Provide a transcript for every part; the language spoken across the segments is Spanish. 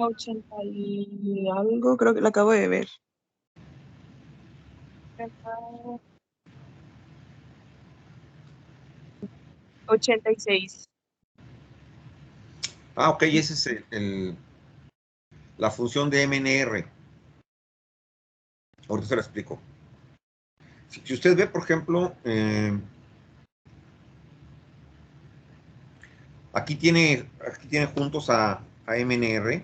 80 y algo, creo que lo acabo de ver. 86. Ah, ok, esa es la función de MNR. Ahorita se la explico. Si usted ve, por ejemplo, aquí tiene juntos a MNR.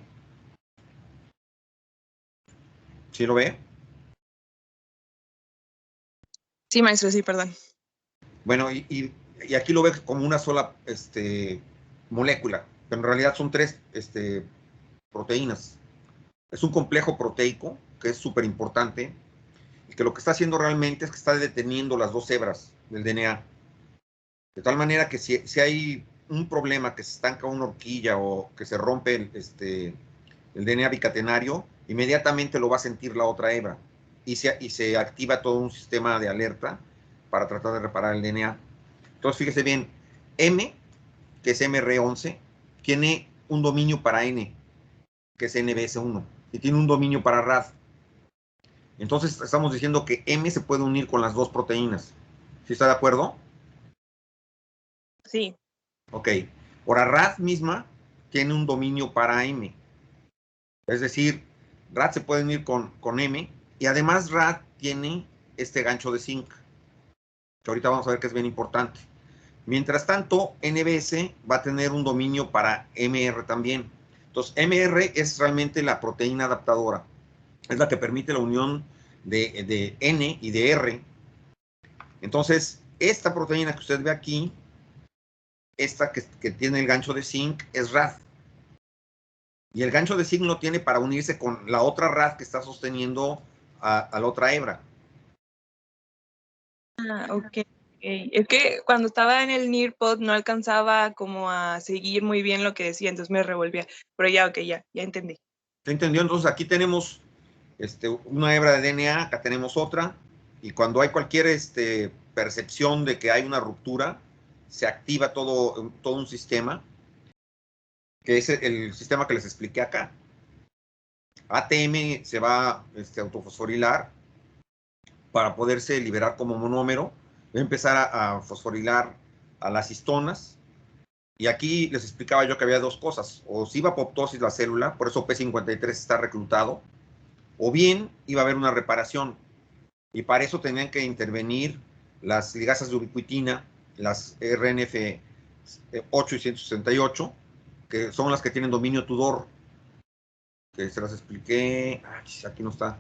¿Sí lo ve? Sí, maestro, sí, perdón. Bueno, y aquí lo ve como una sola molécula, pero en realidad son tres proteínas. Es un complejo proteico que es súper importante y que lo que está haciendo realmente es que está deteniendo las dos hebras del DNA. De tal manera que si hay un problema, que se estanca una horquilla o que se rompe el DNA bicatenario, inmediatamente lo va a sentir la otra hebra y se activa todo un sistema de alerta para tratar de reparar el DNA. Entonces, fíjese bien, M, que es MR11, tiene un dominio para N, que es NBS1, y tiene un dominio para RAD. Entonces, estamos diciendo que M se puede unir con las dos proteínas. ¿Sí está de acuerdo? Sí. Ok. Ahora, RAD misma tiene un dominio para M. Es decir, RAD se puede unir con M, y además RAD tiene este gancho de zinc, que ahorita vamos a ver que es bien importante. Mientras tanto, NBS va a tener un dominio para MR también. Entonces, MR es realmente la proteína adaptadora. Es la que permite la unión de N y de R. Entonces, esta proteína que usted ve aquí, esta que tiene el gancho de zinc, es RAD. Y el gancho de zinc lo tiene para unirse con la otra RAD que está sosteniendo a la otra hebra. Ah, ok. Es que cuando estaba en el NIRPod no alcanzaba como a seguir muy bien lo que decía, entonces me revolvía. Pero ya, ok, ya entendí. ¿Se entendió? Entonces aquí tenemos una hebra de DNA, acá tenemos otra, y cuando hay cualquier percepción de que hay una ruptura, se activa todo un sistema, que es el sistema que les expliqué acá. ATM se va a autofosforilar para poderse liberar como monómero, va a empezar a fosforilar a las histonas, y aquí les explicaba yo que había dos cosas: o si iba a apoptosis la célula, por eso P53 está reclutado, o bien iba a haber una reparación, y para eso tenían que intervenir las ligasas de ubiquitina, las RNF 8 y 168, que son las que tienen dominio Tudor, que se las expliqué. Aquí no está,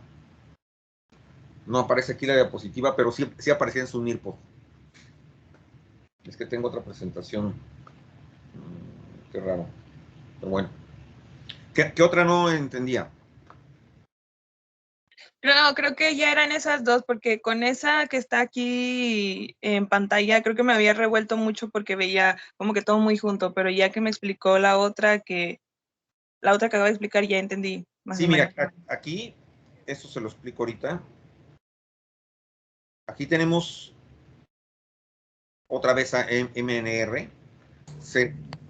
no aparece aquí la diapositiva, pero sí aparecía en su NIRPO. Es que tengo otra presentación. Qué raro, pero bueno. ¿Qué otra no entendía? No, creo que ya eran esas dos, porque con esa que está aquí en pantalla, creo que me había revuelto mucho porque veía como que todo muy junto, pero ya que me explicó la otra que acabo de explicar, ya entendí más Sí, o mira, menos. aquí, eso se lo explico ahorita. Aquí tenemos otra vez a MNR.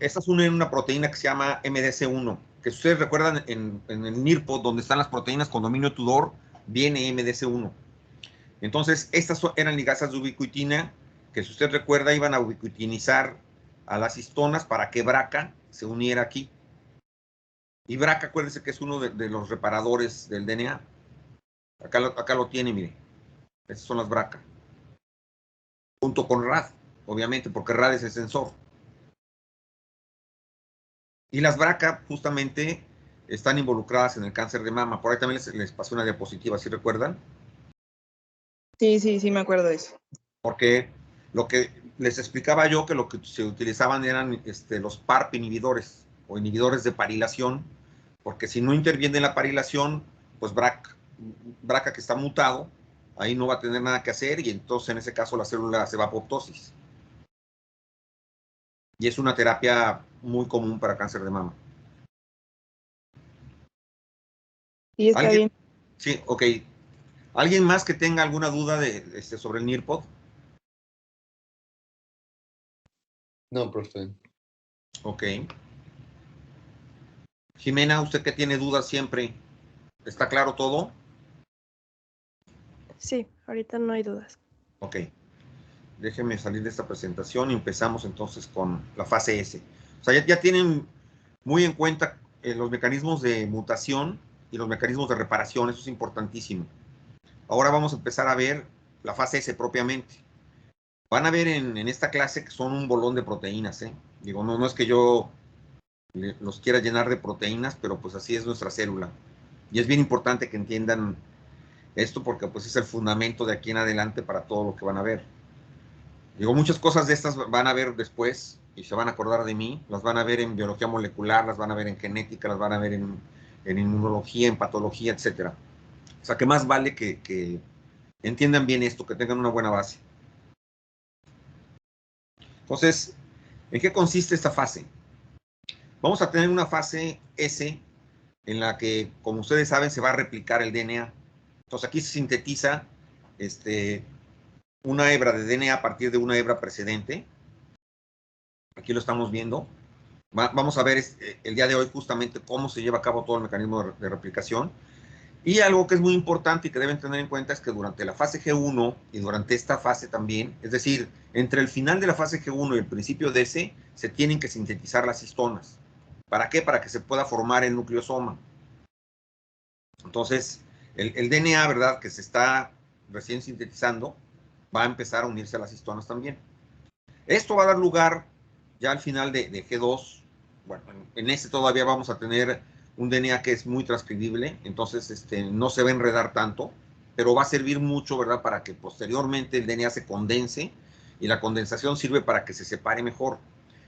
Esta es una proteína que se llama MDC1, que si ustedes recuerdan en el NIRPO, donde están las proteínas con dominio Tudor, viene MDC1. Entonces, estas eran ligasas de ubiquitina, que si usted recuerda, iban a ubiquitinizar a las histonas para que BRCA se uniera aquí. Y BRCA, acuérdense que es uno de los reparadores del DNA. Acá lo tiene, mire. Estas son las BRCA. Junto con RAD, obviamente, porque RAD es el sensor. Y las BRCA justamente están involucradas en el cáncer de mama. Por ahí también les pasé una diapositiva, ¿sí recuerdan? Sí, me acuerdo de eso. Porque lo que les explicaba yo, que lo que se utilizaban eran los PARP inhibidores o inhibidores de parilación, porque si no interviene la parilación, pues BRCA que está mutado, ahí no va a tener nada que hacer, y entonces en ese caso la célula se va a apoptosis. Y es una terapia muy común para cáncer de mama. Sí, está ¿Alguien? bien. Sí, ok. ¿Alguien más que tenga alguna duda sobre el NIRPOD? No, profe. Ok. Jimena, usted que tiene dudas siempre, ¿está claro todo? Sí, ahorita no hay dudas. Ok. Déjenme salir de esta presentación y empezamos entonces con la fase S. O sea, ya tienen muy en cuenta los mecanismos de mutación y los mecanismos de reparación, eso es importantísimo. Ahora vamos a empezar a ver la fase S propiamente. Van a ver en esta clase que son un bolón de proteínas, ¿eh? Digo, no es que yo los quiera llenar de proteínas, pero pues así es nuestra célula. Y es bien importante que entiendan esto porque pues es el fundamento de aquí en adelante para todo lo que van a ver. Digo, muchas cosas de estas van a ver después y se van a acordar de mí, las van a ver en biología molecular, las van a ver en genética, las van a ver en inmunología, en patología, etcétera. O sea, que más vale que entiendan bien esto, que tengan una buena base. Entonces, ¿en qué consiste esta fase? Vamos a tener una fase S en la que, como ustedes saben, se va a replicar el DNA. Entonces, aquí se sintetiza una hebra de DNA a partir de una hebra precedente. Aquí lo estamos viendo. Vamos a ver el día de hoy justamente cómo se lleva a cabo todo el mecanismo de replicación. Y algo que es muy importante y que deben tener en cuenta es que durante la fase G1 y durante esta fase también, es decir, entre el final de la fase G1 y el principio de S, se tienen que sintetizar las histonas. ¿Para qué? Para que se pueda formar el nucleosoma. Entonces, el DNA, ¿verdad?, que se está recién sintetizando, va a empezar a unirse a las histonas también. Esto va a dar lugar ya al final de G2. Bueno, en este todavía vamos a tener un DNA que es muy transcribible, entonces no se va a enredar tanto, pero va a servir mucho, ¿verdad?, para que posteriormente el DNA se condense, y la condensación sirve para que se separe mejor.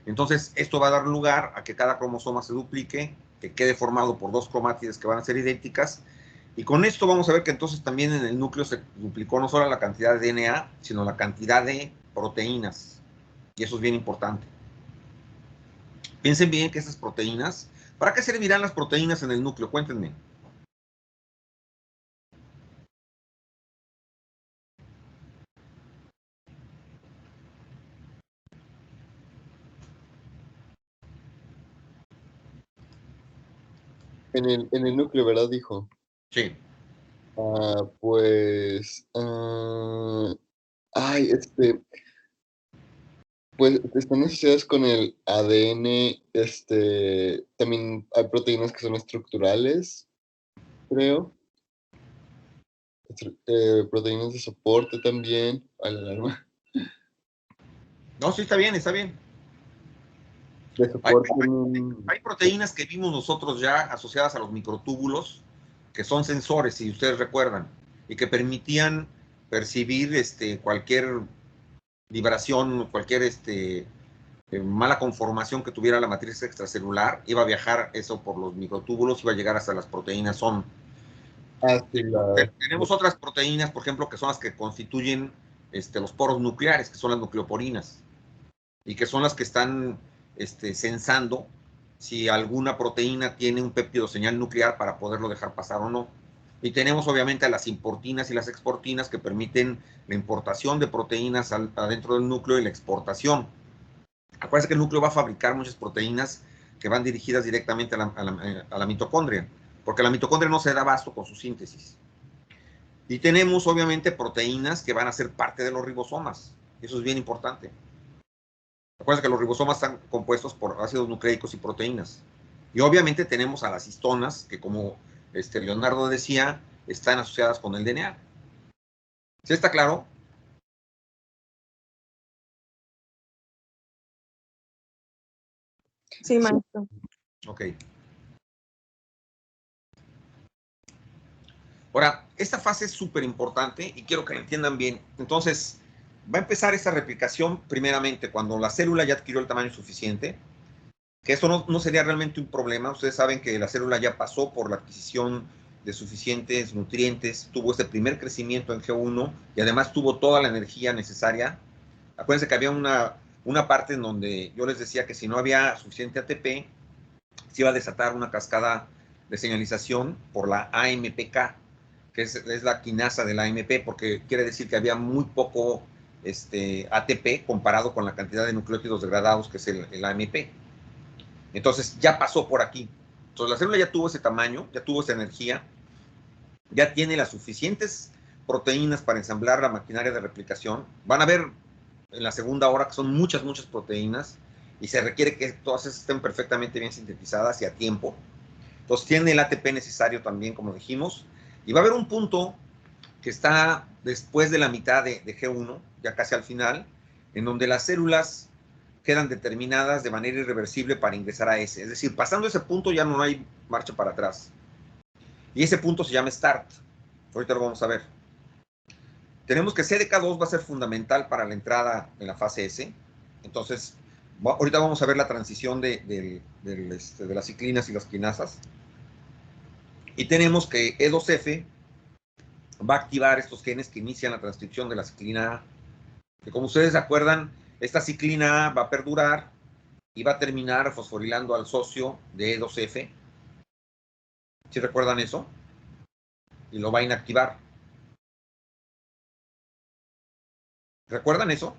Entonces, esto va a dar lugar a que cada cromosoma se duplique, que quede formado por dos cromátides que van a ser idénticas, y con esto vamos a ver que entonces también en el núcleo se duplicó no solo la cantidad de DNA, sino la cantidad de proteínas, y eso es bien importante. Piensen bien que esas proteínas, ¿para qué servirán las proteínas en el núcleo? Cuéntenme. En el núcleo, ¿verdad? Dijo. Sí. Pues. Pues están asociadas con el ADN. También hay proteínas que son estructurales, creo. Proteínas de soporte también. A la alarma. No, sí, está bien, está bien. De soporte. Hay proteínas que vimos nosotros ya asociadas a los microtúbulos, que son sensores, si ustedes recuerdan, y que permitían percibir cualquier vibración, cualquier mala conformación que tuviera la matriz extracelular, iba a viajar eso por los microtúbulos, iba a llegar hasta las proteínas SOM. Sí, Tenemos otras proteínas, por ejemplo, que son las que constituyen los poros nucleares, que son las nucleoporinas, y que son las que están sensando si alguna proteína tiene un péptido señal nuclear para poderlo dejar pasar o no. Y tenemos obviamente a las importinas y las exportinas, que permiten la importación de proteínas adentro del núcleo y la exportación. Acuérdense que el núcleo va a fabricar muchas proteínas que van dirigidas directamente a la mitocondria, porque la mitocondria no se da abasto con su síntesis. Y tenemos obviamente proteínas que van a ser parte de los ribosomas. Eso es bien importante. Acuérdense que los ribosomas están compuestos por ácidos nucleicos y proteínas. Y obviamente tenemos a las histonas, que como Leonardo decía, están asociadas con el DNA. ¿Sí está claro? Sí, maestro. Ok. Ahora, esta fase es súper importante y quiero que la entiendan bien. Entonces, va a empezar esta replicación primeramente cuando la célula ya adquirió el tamaño suficiente, que eso no sería realmente un problema. Ustedes saben que la célula ya pasó por la adquisición de suficientes nutrientes, tuvo este primer crecimiento en G1 y además tuvo toda la energía necesaria. Acuérdense que había una parte en donde yo les decía que si no había suficiente ATP, se iba a desatar una cascada de señalización por la AMPK, que es la quinasa de la AMP, porque quiere decir que había muy poco ATP comparado con la cantidad de nucleótidos degradados que es el AMP. Entonces ya pasó por aquí. Entonces la célula ya tuvo ese tamaño, ya tuvo esa energía, ya tiene las suficientes proteínas para ensamblar la maquinaria de replicación. Van a ver en la segunda hora que son muchas proteínas y se requiere que todas estén perfectamente bien sintetizadas y a tiempo. Entonces tiene el ATP necesario también, como dijimos, y va a haber un punto que está después de la mitad de G1, ya casi al final, en donde las células quedan determinadas de manera irreversible para ingresar a S. Es decir, pasando ese punto ya no hay marcha para atrás. Y ese punto se llama Start. Ahorita lo vamos a ver. Tenemos que CDK2 va a ser fundamental para la entrada en la fase S. Entonces, ahorita vamos a ver la transición de las ciclinas y las quinasas. Y tenemos que E2F va a activar estos genes que inician la transcripción de la ciclina A. Que como ustedes se acuerdan, esta ciclina A va a perdurar y va a terminar fosforilando al socio de E2F. ¿Sí recuerdan eso? Y lo va a inactivar. ¿Recuerdan eso?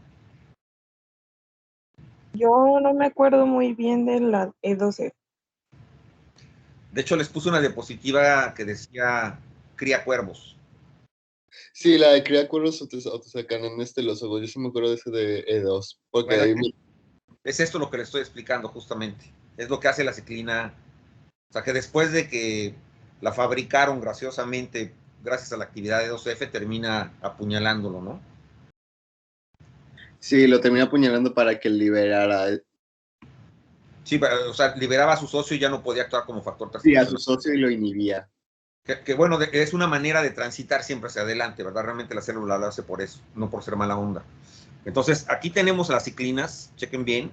Yo no me acuerdo muy bien de la E12. De hecho, les puse una diapositiva que decía cría cuervos. Sí, la de cría cuervos o te sacan en los ojos. Yo sí me acuerdo de ese de E2. Porque Bueno, ahí es esto lo que les estoy explicando justamente. Es lo que hace la ciclina. O sea, que después de que la fabricaron graciosamente, gracias a la actividad de 2F, termina apuñalándolo, ¿no? sí, lo termina apuñalando para que liberara. Sí, o sea, liberaba a su socio y ya no podía actuar como factor Sí, a transcripcional. su socio y lo inhibía. Que bueno, es una manera de transitar siempre hacia adelante, ¿verdad? Realmente la célula lo hace por eso, no por ser mala onda. Entonces, aquí tenemos las ciclinas, chequen bien,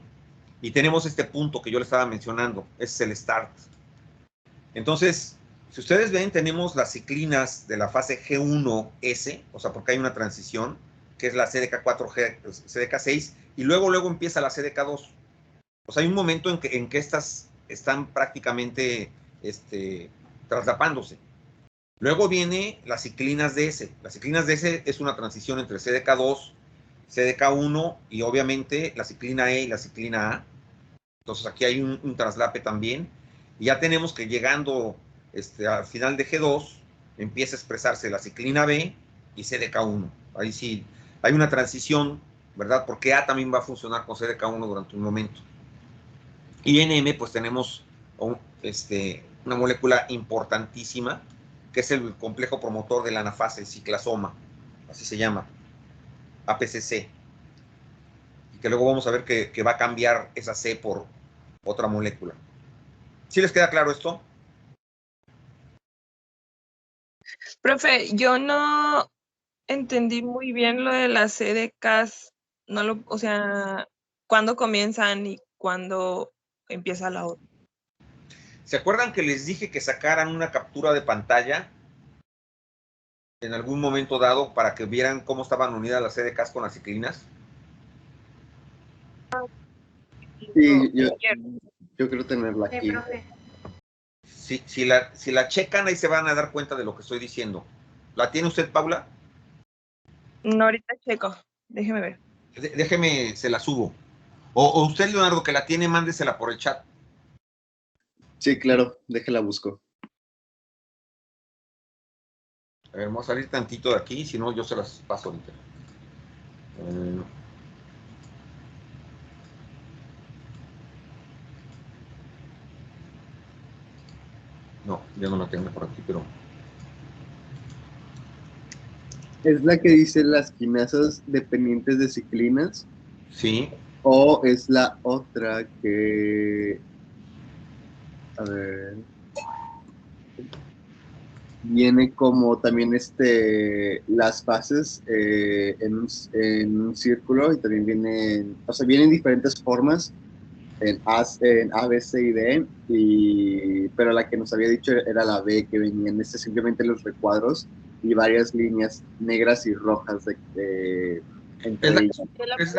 y tenemos este punto que yo les estaba mencionando, ese es el start. Entonces, si ustedes ven, tenemos las ciclinas de la fase G1S, o sea, porque hay una transición, que es la CDK4G, CDK6, y luego empieza la CDK2. O sea, hay un momento en que estas están prácticamente traslapándose. Luego viene las ciclinas DS. Las ciclinas DS es una transición entre CDK2, CDK1 y obviamente la ciclina E y la ciclina A. Entonces aquí hay un traslape también. Y ya tenemos que llegando al final de G2 empieza a expresarse la ciclina B y CDK1. Ahí sí hay una transición, ¿verdad? Porque A también va a funcionar con CDK1 durante un momento. Y en M pues tenemos una molécula importantísima que es el complejo promotor de la anafase, ciclasoma, así se llama, APCC, y que luego vamos a ver que va a cambiar esa C por otra molécula. ¿Sí les queda claro esto? Profe, yo no entendí muy bien lo de las CDKs, o sea, cuándo comienzan y cuándo empieza la otra. ¿Se acuerdan que les dije que sacaran una captura de pantalla en algún momento dado para que vieran cómo estaban unidas las CDKs con las ciclinas? Sí, yo creo tenerla Sí, aquí. profe. Si la checan, ahí se van a dar cuenta de lo que estoy diciendo. ¿La tiene usted, Paula? No, ahorita checo, déjeme ver. Déjeme, se la subo. O usted, Leonardo, que la tiene, mándesela por el chat. Sí, claro, déjela busco. A ver, vamos a salir tantito de aquí, si no, yo se las paso ahorita. No, ya no la tengo por aquí, pero... ¿Es la que dice las quinasas dependientes de ciclinas? Sí. ¿O es la otra que... A ver... Viene como también las fases en un círculo y también vienen, o sea, vienen diferentes formas en A, B, C y D, pero la que nos había dicho era la B, que venían simplemente los recuadros y varias líneas negras y rojas entre Es la ellas. que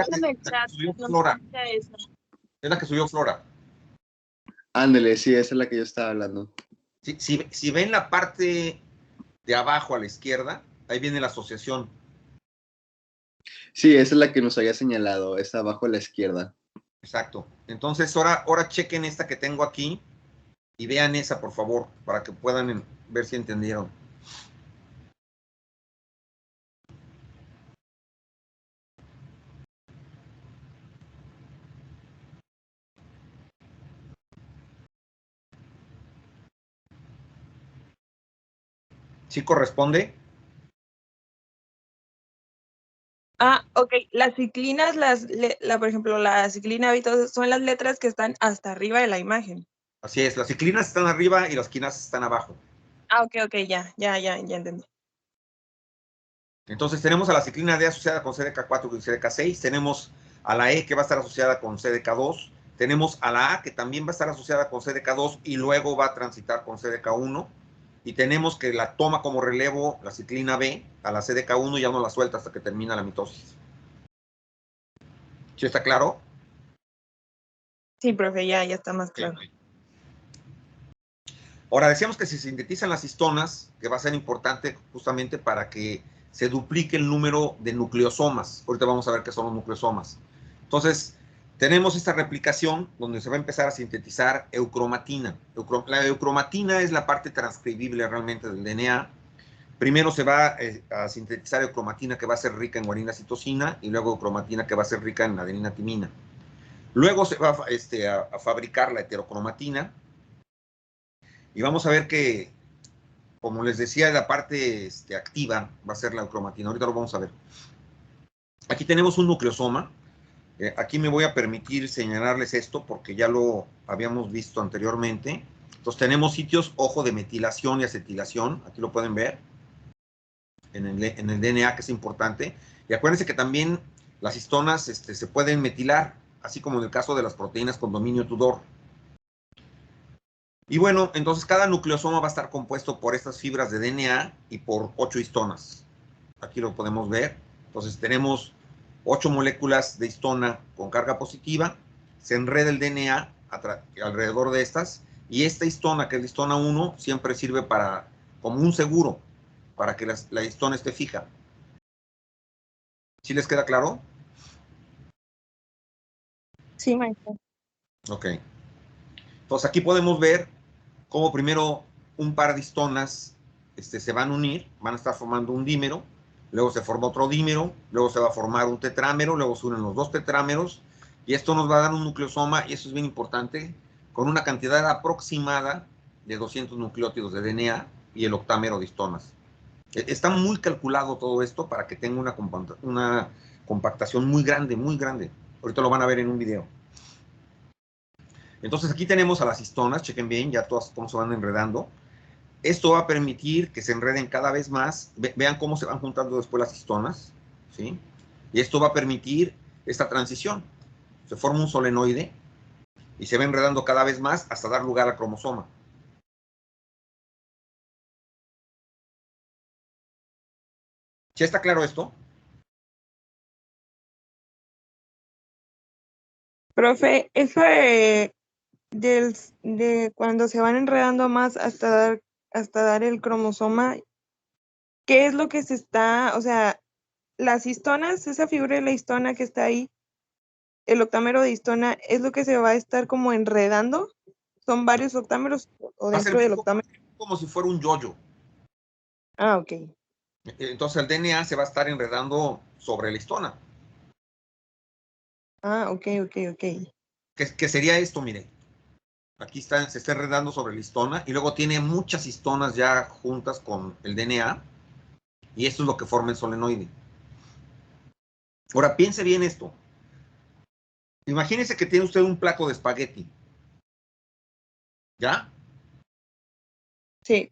subió Flora. Es la que subió Flora. Ándele, sí, esa es la que yo estaba hablando. Si ven la parte de abajo a la izquierda, ahí viene la asociación. Sí, esa es la que nos había señalado, esa abajo a la izquierda. Exacto. Entonces, ahora chequen esta que tengo aquí. y vean esa, por favor, para que puedan ver si entendieron. ¿Sí corresponde? Ah, ok. Las ciclinas, por ejemplo, la ciclina y todo eso, son las letras que están hasta arriba de la imagen. Así es, las ciclinas están arriba y las quinasas están abajo. Ah, ok, ya entendí. Entonces tenemos a la ciclina D asociada con CDK4 y CDK6, tenemos a la E que va a estar asociada con CDK2, tenemos a la A que también va a estar asociada con CDK2 y luego va a transitar con CDK1, y tenemos que la toma como relevo la ciclina B a la CDK1 y ya no la suelta hasta que termina la mitosis. ¿Sí está claro? Sí, profe, ya está más claro. Ahora, decíamos que se sintetizan las histonas, que va a ser importante justamente para que se duplique el número de nucleosomas. Ahorita vamos a ver qué son los nucleosomas. Entonces, tenemos esta replicación donde se va a empezar a sintetizar eucromatina. La eucromatina es la parte transcribible realmente del DNA. Primero se va a sintetizar eucromatina que va a ser rica en guanina citosina y luego eucromatina que va a ser rica en adenina timina. Luego se va a fabricar la heterocromatina y vamos a ver que, como les decía, la parte activa va a ser la eucromatina. Ahorita lo vamos a ver. Aquí tenemos un nucleosoma. Aquí me voy a permitir señalarles esto porque ya lo habíamos visto anteriormente. Entonces tenemos sitios, ojo, de metilación y acetilación. Aquí lo pueden ver en el DNA, que es importante. Y acuérdense que también las histonas se pueden metilar, así como en el caso de las proteínas con dominio Tudor. Y bueno, entonces cada nucleosoma va a estar compuesto por estas fibras de DNA y por 8 histonas. Aquí lo podemos ver. Entonces tenemos 8 moléculas de histona con carga positiva, se enreda el DNA alrededor de estas, y esta histona, que es la histona 1, siempre sirve como un seguro, para que la histona esté fija. ¿Sí les queda claro? Sí, maestro. Ok. Entonces aquí podemos ver cómo primero un par de histonas se van a unir, van a estar formando un dímero, luego se forma otro dímero, luego se va a formar un tetrámero, luego se unen los dos tetrámeros, y esto nos va a dar un nucleosoma, y eso es bien importante, con una cantidad aproximada de 200 nucleótidos de DNA y el octámero de histonas. Está muy calculado todo esto para que tenga una compactación muy grande, muy grande. Ahorita lo van a ver en un video. Entonces aquí tenemos a las histonas, chequen bien, ya todas cómo se van enredando. Esto va a permitir que se enreden cada vez más. Vean cómo se van juntando después las histonas, ¿sí? Y esto va a permitir esta transición. Se forma un solenoide y se va enredando cada vez más hasta dar lugar al cromosoma. ¿Ya está claro esto? Profe, eso de cuando se van enredando más hasta dar el cromosoma, ¿qué es lo que se está, o sea, las histonas, esa fibra de la histona que está ahí, el octámero de histona, es lo que se va a estar como enredando? ¿Son varios octámeros o Va a ser dentro del octámero? como si fuera un yoyo. Ah, ok. Entonces el DNA se va a estar enredando sobre la histona. Ah, ok. ¿Qué sería esto? Mire, aquí se está enredando sobre la histona y luego tiene muchas histonas ya juntas con el DNA, y esto es lo que forma el solenoide. Ahora, piense bien esto. Imagínese que tiene usted un plato de espagueti. ¿Ya? Sí.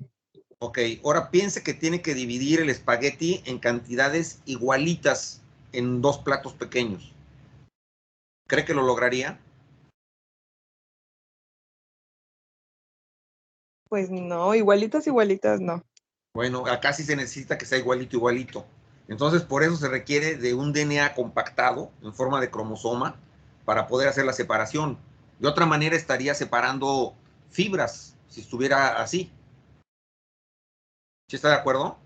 Ok, ahora piense que tiene que dividir el espagueti en cantidades igualitas en 2 platos pequeños. ¿Cree que lo lograría? Pues no, igualitas, no. Bueno, acá sí se necesita que sea igualito, igualito. Entonces, por eso se requiere de un DNA compactado en forma de cromosoma para poder hacer la separación. De otra manera estaría separando fibras si estuviera así. ¿Sí está de acuerdo?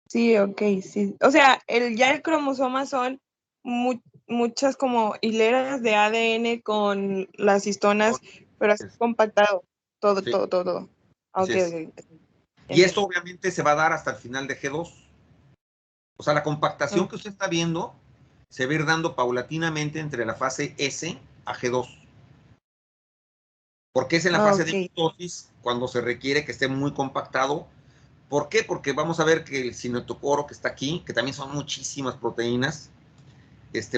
Sí, ok, sí. O sea, ya el cromosoma son muchas como hileras de ADN con las histonas Pero así compactado, todo, Sí, todo, todo, todo. así Ok, es. ok. Y esto obviamente se va a dar hasta el final de G2. O sea, la compactación que usted está viendo se va a ir dando paulatinamente entre la fase S a G2. Porque es en la fase de mitosis cuando se requiere que esté muy compactado. ¿Por qué? Porque vamos a ver que el cinetocoro que está aquí, que también son muchísimas proteínas,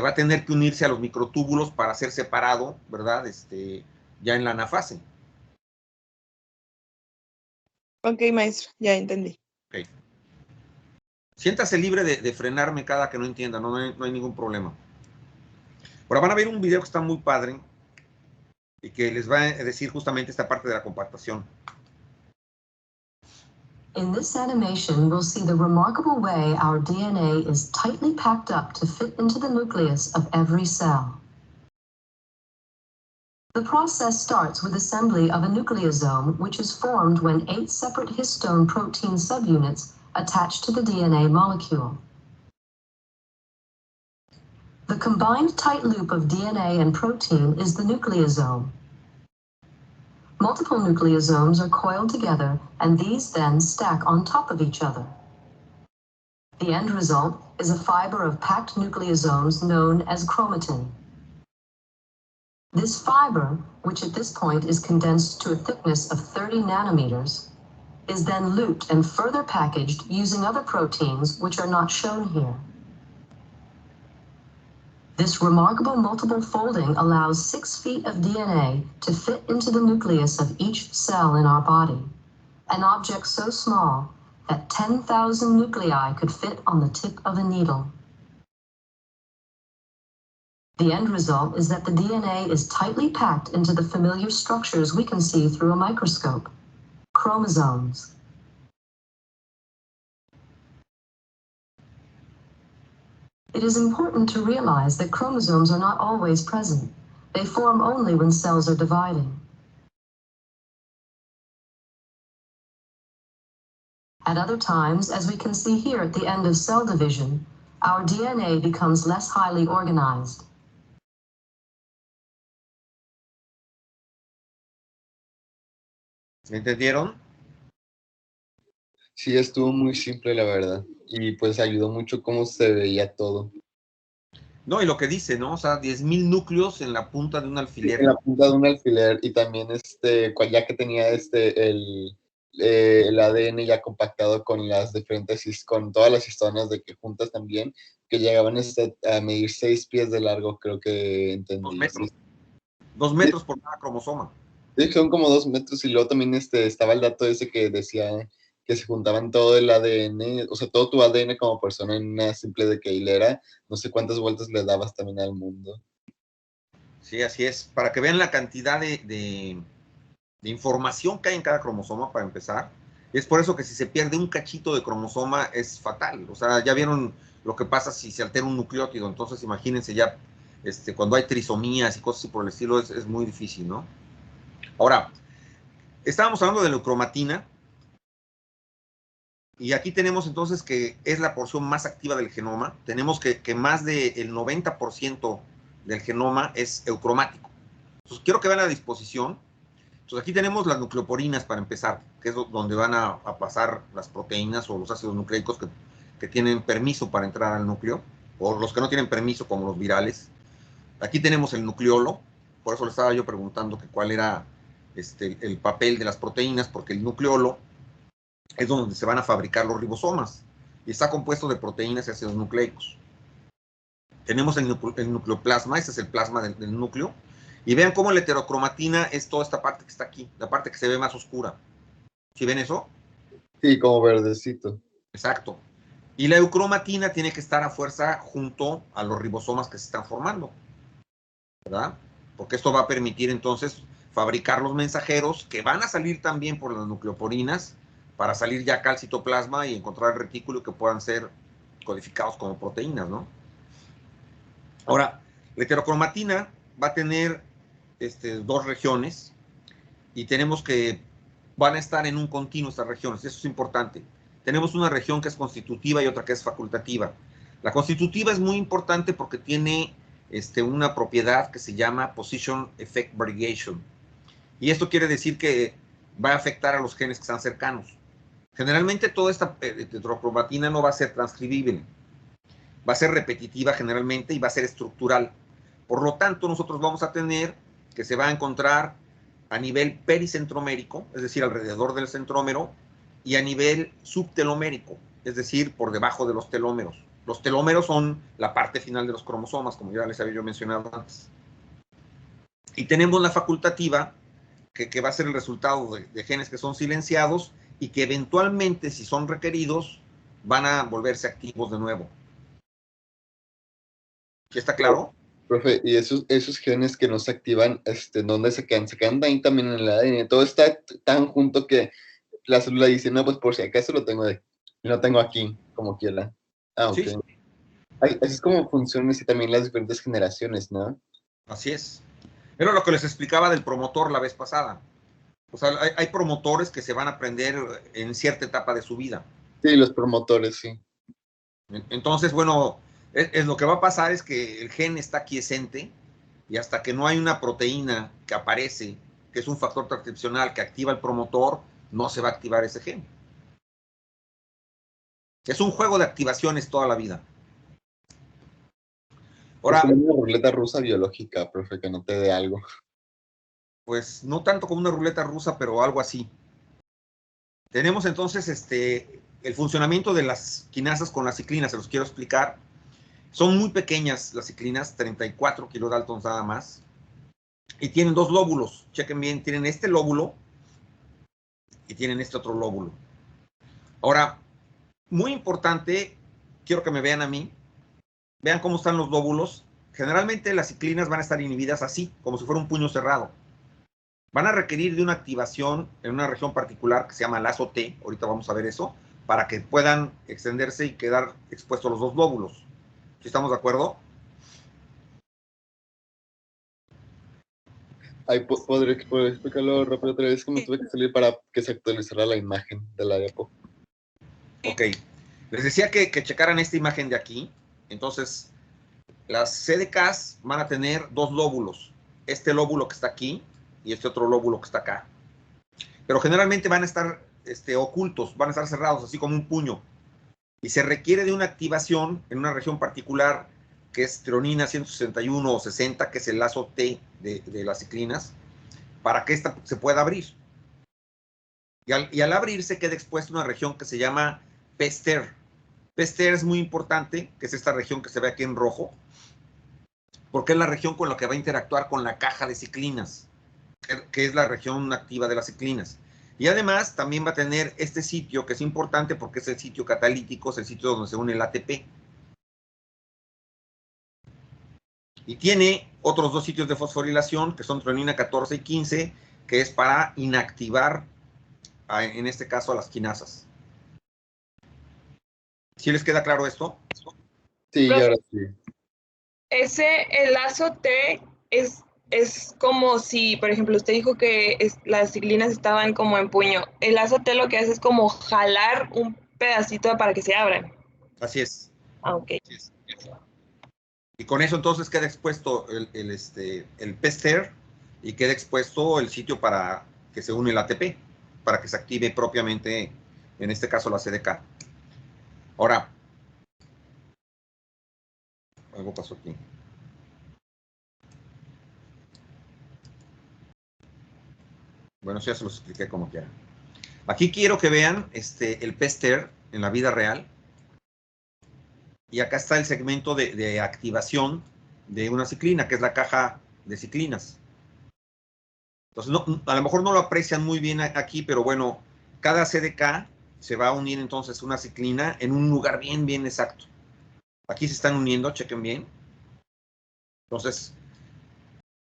va a tener que unirse a los microtúbulos para ser separado, ¿verdad? Ya en la anafase. Ok, maestro, ya entendí. Okay. Siéntase libre de frenarme cada que no entienda, no hay ningún problema. Ahora van a ver un video que está muy padre y que les va a decir justamente esta parte de la compactación. In this animation, we'll see the remarkable way our DNA is tightly packed up to fit into the nucleus of every cell. The process starts with assembly of a nucleosome, which is formed when 8 separate histone protein subunits attach to the DNA molecule. The combined tight loop of DNA and protein is the nucleosome. Multiple nucleosomes are coiled together, and these then stack on top of each other. The end result is a fiber of packed nucleosomes known as chromatin. This fiber, which at this point is condensed to a thickness of 30 nanometers, is then looped and further packaged using other proteins which are not shown here. This remarkable multiple folding allows 6 feet of DNA to fit into the nucleus of each cell in our body, an object so small that 10,000 nuclei could fit on the tip of a needle. The end result is that the DNA is tightly packed into the familiar structures we can see through a microscope, chromosomes. It is important to realize that chromosomes are not always present. They form only when cells are dividing. At other times, as we can see here at the end of cell division, our DNA becomes less highly organized. ¿Me entendieron? Sí, estuvo muy simple, la verdad. Y pues ayudó mucho cómo se veía todo. No, y lo que dice, ¿no? O sea, 10,000 núcleos en la punta de un alfiler. En la punta de un alfiler, y también ya que tenía el ADN ya compactado con las diferentes, con todas las histonas de que juntas también, que llegaban a medir 6 pies de largo, creo que entendí. 2 metros. 2 metros por cada cromosoma. Sí, son como 2 metros, y luego también estaba el dato ese que decía que se juntaban todo el ADN, o sea, todo tu ADN como persona en una simple de que hilera, no sé cuántas vueltas le dabas también al mundo. Sí, así es. Para que vean la cantidad de información que hay en cada cromosoma, para empezar. Es por eso que si se pierde un cachito de cromosoma es fatal. O sea, ya vieron lo que pasa si se altera un nucleótido. Entonces, imagínense ya cuando hay trisomías y cosas así por el estilo, es muy difícil, ¿no? Ahora, estábamos hablando de la cromatina. Y aquí tenemos entonces que es la porción más activa del genoma. Tenemos que más del 90% del genoma es eucromático. Entonces, quiero que vean la disposición. Entonces, aquí tenemos las nucleoporinas para empezar, que es donde van a pasar las proteínas o los ácidos nucleicos que tienen permiso para entrar al núcleo, o los que no tienen permiso, como los virales. Aquí tenemos el nucleolo, por eso le estaba yo preguntando que cuál era el papel de las proteínas, porque el nucleolo es donde se van a fabricar los ribosomas y está compuesto de proteínas y ácidos nucleicos. Tenemos el nucleoplasma, este es el plasma del núcleo, y vean cómo la heterocromatina es toda esta parte que está aquí, la parte que se ve más oscura. ¿Sí ven eso? Sí, como verdecito. Exacto. Y la eucromatina tiene que estar a fuerza junto a los ribosomas que se están formando, ¿verdad? Porque esto va a permitir entonces fabricar los mensajeros que van a salir también por las nucleoporinas para salir ya acá al citoplasma y encontrar el retículo que puedan ser codificados como proteínas, ¿no? Ahora, la heterocromatina va a tener 2 regiones y tenemos que van a estar en un continuo estas regiones, eso es importante. Tenemos una región que es constitutiva y otra que es facultativa. La constitutiva es muy importante porque tiene una propiedad que se llama Position Effect Variation. Y esto quiere decir que va a afectar a los genes que están cercanos. Generalmente toda esta tetracromatina no va a ser transcribible. Va a ser repetitiva generalmente y va a ser estructural. Por lo tanto, nosotros vamos a tener que se va a encontrar a nivel pericentромérico, es decir, alrededor del centrómero, y a nivel subtelomérico, es decir, por debajo de los telómeros. Los telómeros son la parte final de los cromosomas, como ya les había yo mencionado antes. Y tenemos la facultativa, que va a ser el resultado de genes que son silenciados y que eventualmente, si son requeridos, van a volverse activos de nuevo. ¿Sí está claro? Profe, y esos genes que no se activan, ¿dónde se quedan? Se quedan ahí también en el ADN. Todo está tan junto que la célula dice, no, pues por si acaso lo tengo aquí, como quiera. Ah, ok. Sí, Así es como funcionan así también las diferentes generaciones, ¿no? así es. Era lo que les explicaba del promotor la vez pasada. O sea, hay promotores que se van a aprender en cierta etapa de su vida. Sí, los promotores, sí. Entonces, bueno, lo que va a pasar es que el gen está quiescente y hasta que no hay una proteína que aparece, que es un factor transcripcional que activa el promotor, no se va a activar ese gen. Es un juego de activaciones toda la vida. Ahora, es como una ruleta rusa biológica, profe, que no te dé algo. pues no tanto como una ruleta rusa, pero algo así. Tenemos entonces el funcionamiento de las quinasas con las ciclinas, se los quiero explicar. Son muy pequeñas las ciclinas, 34 kilodaltons nada más, y tienen dos lóbulos. Chequen bien, tienen este lóbulo y tienen este otro lóbulo. Ahora, muy importante, quiero que me vean a mí, vean cómo están los lóbulos. Generalmente las ciclinas van a estar inhibidas así, como si fuera un puño cerrado. Van a requerir de una activación en una región particular que se llama lazo T, ahorita vamos a ver eso, para que puedan extenderse y quedar expuestos los dos lóbulos. ¿Sí estamos de acuerdo? Ay, ¿podré explicarlo rápido otra vez? Que me tuve que salir para que se actualizara la imagen de la diapo. Ok. Les decía que checaran esta imagen de aquí. Entonces, las CDKs van a tener dos lóbulos. Este lóbulo que está aquí y este otro lóbulo que está acá. Pero generalmente van a estar ocultos, van a estar cerrados, así como un puño. Y se requiere de una activación en una región particular que es treonina 161 o 60, que es el lazo T de las ciclinas, para que esta se pueda abrir. Y al abrirse queda expuesta una región que se llama Pester. Pester es muy importante, que es esta región que se ve aquí en rojo, porque es la región con la que va a interactuar con la caja de ciclinas, que es la región activa de las ciclinas. Y además también va a tener este sitio que es importante porque es el sitio catalítico, es el sitio donde se une el ATP. Y tiene otros dos sitios de fosforilación, que son treonina 14 y 15, que es para inactivar, en este caso, a las quinasas. ¿Sí les queda claro esto? Sí, ahora sí. El lazo T es como si, por ejemplo, usted dijo que las ciclinas estaban como en puño. El lazo T lo que hace es como jalar un pedacito para que se abran. Así es. Ah, ok. Así es. Y con eso entonces queda expuesto el Pester y queda expuesto el sitio para que se une el ATP, para que se active propiamente, en este caso, la CDK. Ahora, algo pasó aquí. Bueno, eso ya se los expliqué como quieran. Aquí quiero que vean el Pester en la vida real. Y acá está el segmento de activación de una ciclina, que es la caja de ciclinas. Entonces, a lo mejor no lo aprecian muy bien aquí, pero bueno, cada CDK se va a unir entonces una ciclina en un lugar bien, bien exacto. Aquí se están uniendo, chequen bien. Entonces,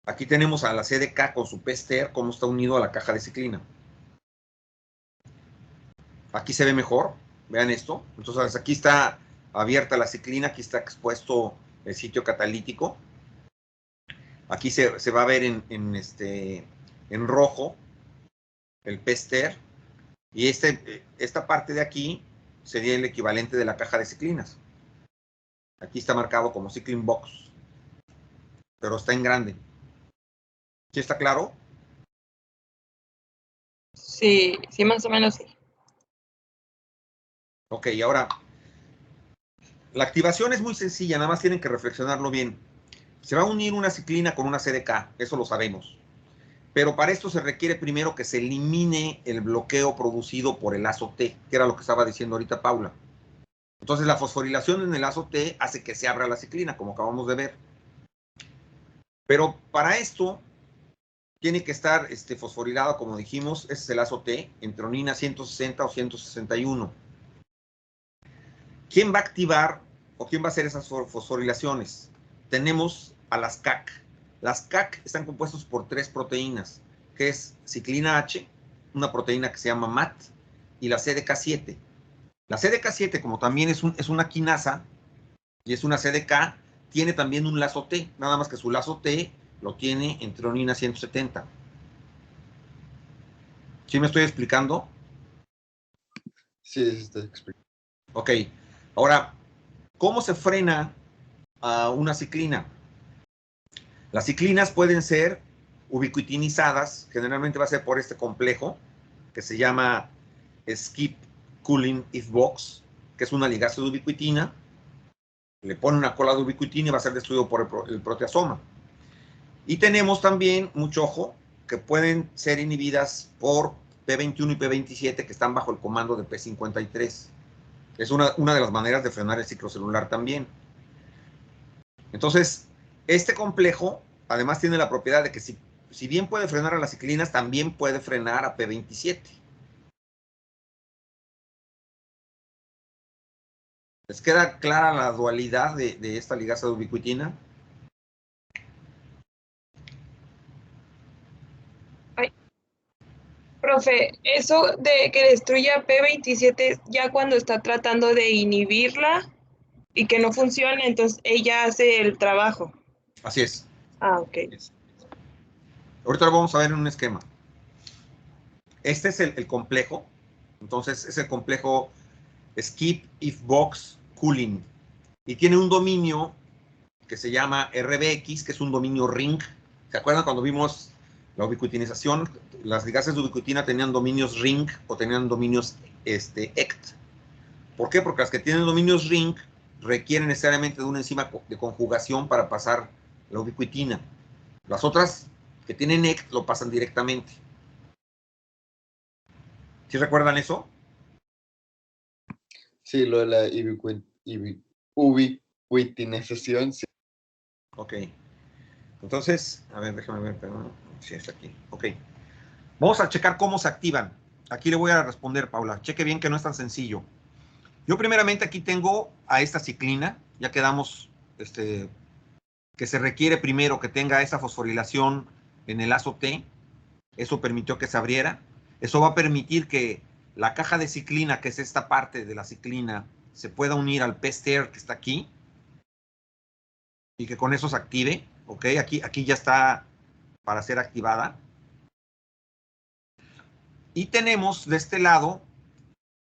aquí tenemos a la CDK con su Pester, cómo está unido a la caja de ciclina. Aquí se ve mejor, vean esto. Entonces, aquí está abierta la ciclina, aquí está expuesto el sitio catalítico. Aquí se va a ver en rojo el Pester. Y esta parte de aquí sería el equivalente de la caja de ciclinas. Aquí está marcado como Cyclin Box, pero está en grande. ¿Sí está claro? Sí, sí, más o menos sí. Ok, ahora, la activación es muy sencilla, nada más tienen que reflexionarlo bien. Se va a unir una ciclina con una CDK, eso lo sabemos. Pero para esto se requiere primero que se elimine el bloqueo producido por el lazo T, que era lo que estaba diciendo ahorita Paula. Entonces la fosforilación en el lazo T hace que se abra la ciclina, como acabamos de ver. Pero para esto tiene que estar fosforilado, como dijimos, ese es el lazo T, en tronina 160 o 161. ¿Quién va a activar o quién va a hacer esas fosforilaciones? Tenemos a las CAC. Las CAC están compuestas por 3 proteínas, que es ciclina H, una proteína que se llama MAT, y la CDK7. La CDK7, como también es una quinasa y es una CDK, tiene también un lazo T, nada más que su lazo T lo tiene en tronina 170. ¿Sí me estoy explicando? Sí, se está explicando. Ok. Ahora, ¿cómo se frena a una ciclina? Las ciclinas pueden ser ubiquitinizadas, generalmente va a ser por este complejo que se llama skip cooling if box, que es una ligasa de ubiquitina. Le pone una cola de ubiquitina y va a ser destruido por el proteasoma. Y tenemos también, mucho ojo, que pueden ser inhibidas por P21 y P27 que están bajo el comando de P53. Es una de las maneras de frenar el ciclo celular también. Entonces, este complejo además tiene la propiedad de que si bien puede frenar a las ciclinas, también puede frenar a P27. ¿Les queda clara la dualidad de esta ligasa de ubiquitina? Ay, profe, eso de que destruya P27 ya cuando está tratando de inhibirla y que no funciona, entonces ella hace el trabajo. Así es. Ah, ok. Ahorita lo vamos a ver en un esquema. Este es el complejo. Entonces es el complejo skip if box cooling. Y tiene un dominio que se llama RBX, que es un dominio ring. ¿Se acuerdan cuando vimos la ubiquitinización? Las ligasas de ubiquitina tenían dominios ring o tenían dominios ECT. ¿Por qué? Porque las que tienen dominios ring requieren necesariamente de una enzima de conjugación para pasar la ubiquitina. Las otras que tienen ECT lo pasan directamente. ¿Sí recuerdan eso? Sí, lo de la ubiquitinización, sí. Ok. Entonces, a ver, déjame ver. Sí, está aquí. Ok. Vamos a checar cómo se activan. Aquí le voy a responder, Paula. Cheque bien que no es tan sencillo. Yo primeramente aquí tengo a esta ciclina. Ya quedamos que se requiere primero que tenga esa fosforilación en el lazo T. Eso permitió que se abriera. Eso va a permitir que la caja de ciclina, que es esta parte de la ciclina, se pueda unir al PSTER que está aquí y que con eso se active. Ok, aquí ya está para ser activada. Y tenemos de este lado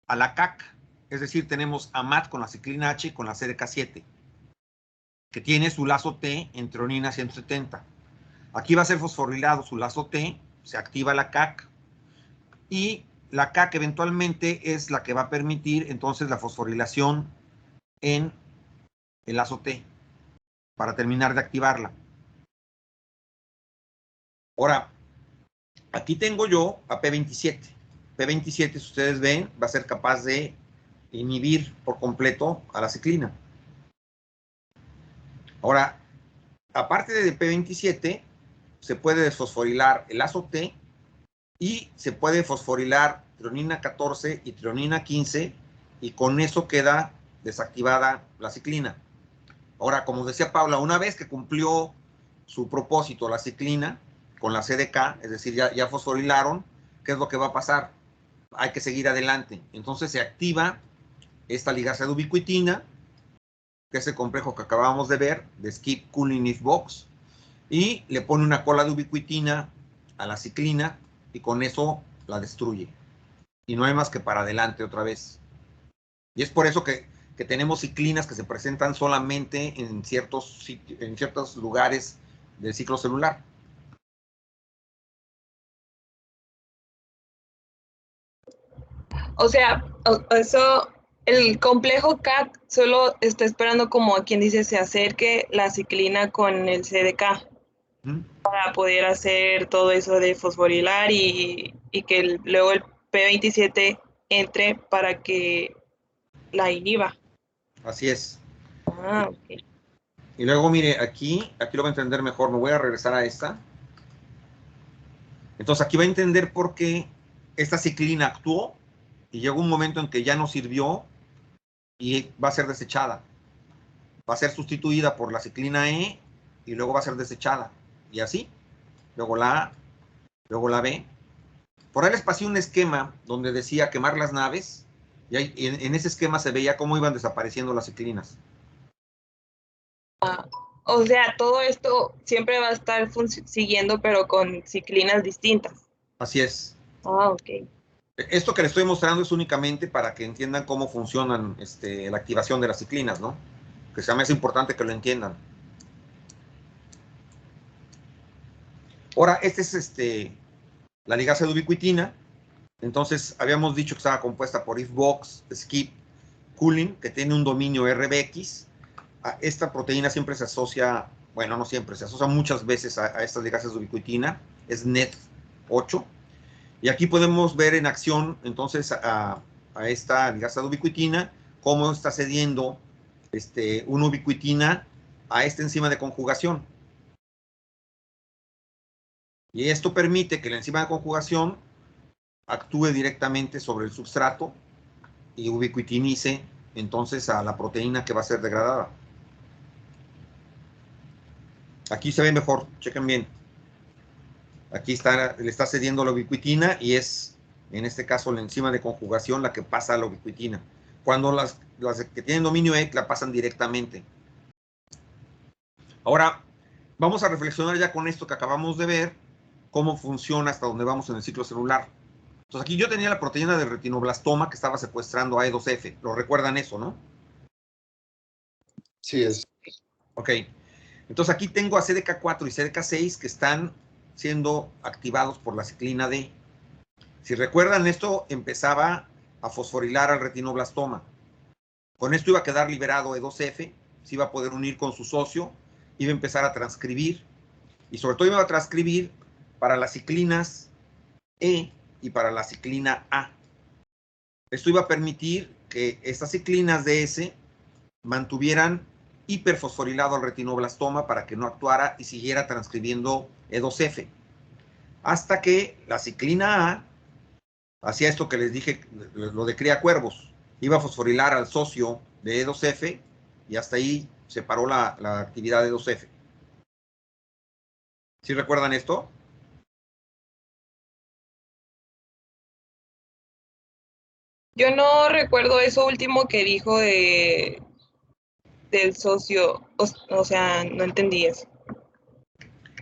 a la CAC, es decir, tenemos a MAT con la ciclina H y con la CDK7, que tiene su lazo T en tronina 170. Aquí va a ser fosforilado su lazo T, se activa la CAC y la CAC eventualmente es la que va a permitir entonces la fosforilación en el lazo T para terminar de activarla. Ahora, aquí tengo yo a P27. P27, si ustedes ven, va a ser capaz de inhibir por completo a la ciclina. Ahora, aparte de P27, se puede desfosforilar el lazo T y se puede fosforilar tronina 14 y tronina 15 y con eso queda desactivada la ciclina. Ahora, como decía Paula, una vez que cumplió su propósito la ciclina con la CDK, es decir, ya fosforilaron, ¿qué es lo que va a pasar? Hay que seguir adelante. Entonces se activa esta ligasa de ubiquitina, que es el complejo que acabamos de ver, de skip cooling if box, y le pone una cola de ubiquitina a la ciclina y con eso la destruye. Y no hay más que para adelante otra vez. Y es por eso que tenemos ciclinas que se presentan solamente en ciertos lugares del ciclo celular. O sea, eso, el complejo CAT solo está esperando como a quien dice se acerque la ciclina con el CDK ¿Mm? para poder hacer todo eso de fosforilar y que luego el P27 entre para que la inhiba. Así es. Ah, ok. Y luego, mire, aquí lo va a entender mejor. Me voy a regresar a esta. Entonces, aquí va a entender por qué esta ciclina actuó y llegó un momento en que ya no sirvió y va a ser desechada. Va a ser sustituida por la ciclina E y luego va a ser desechada. Y así. Luego la A, luego la B. Por ahí les pasé un esquema donde decía quemar las naves y en ese esquema se veía cómo iban desapareciendo las ciclinas. O sea, todo esto siempre va a estar siguiendo, pero con ciclinas distintas. Así es. Ah, ok. Esto que les estoy mostrando es únicamente para que entiendan cómo funcionan la activación de las ciclinas, ¿no? Que se me hace importante que lo entiendan. Ahora, este es la ligasa de ubiquitina. Entonces, habíamos dicho que estaba compuesta por IFBOX, SKIP, Culin, que tiene un dominio RBX. Esta proteína siempre se asocia, bueno, no siempre, se asocia muchas veces a estas ligasas de ubiquitina. Es NET8. Y aquí podemos ver en acción, entonces, a esta ligasa de ubiquitina, cómo está cediendo una ubiquitina a esta enzima de conjugación. Y esto permite que la enzima de conjugación actúe directamente sobre el substrato y ubiquitinice entonces a la proteína que va a ser degradada. Aquí se ve mejor, chequen bien. Aquí le está cediendo la ubiquitina y es, en este caso, la enzima de conjugación la que pasa a la ubiquitina. Cuando las que tienen dominio E la pasan directamente. Ahora, vamos a reflexionar ya con esto que acabamos de ver, cómo funciona hasta donde vamos en el ciclo celular. Entonces, aquí yo tenía la proteína del retinoblastoma que estaba secuestrando a E2F. ¿Lo recuerdan eso, no? Sí, es. Ok. Entonces, aquí tengo a CDK4 y CDK6 que están siendo activados por la ciclina D. Si recuerdan, esto empezaba a fosforilar al retinoblastoma. Con esto iba a quedar liberado E2F, se iba a poder unir con su socio, iba a empezar a transcribir, y sobre todo iba a transcribir para las ciclinas E y para la ciclina A. Esto iba a permitir que estas ciclinas DS mantuvieran hiperfosforilado al retinoblastoma para que no actuara y siguiera transcribiendo E2F. Hasta que la ciclina A hacía esto que les dije, lo de cría cuervos. Iba a fosforilar al socio de E2F y hasta ahí se paró la actividad de E2F. ¿Sí recuerdan esto? Yo no recuerdo eso último que dijo del socio, o sea, no entendí eso.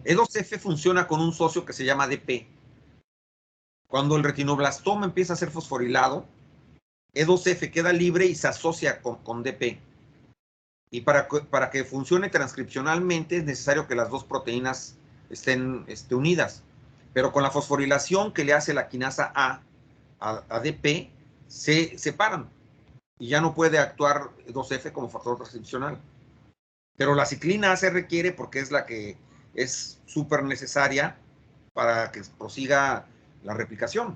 E2F funciona con un socio que se llama DP. Cuando el retinoblastoma empieza a ser fosforilado, E2F queda libre y se asocia con DP. Y para que funcione transcripcionalmente es necesario que las dos proteínas estén unidas. Pero con la fosforilación que le hace la quinasa A DP, se separan y ya no puede actuar 2F como factor transcripcional. Pero la ciclina A se requiere porque es la que es súper necesaria para que prosiga la replicación.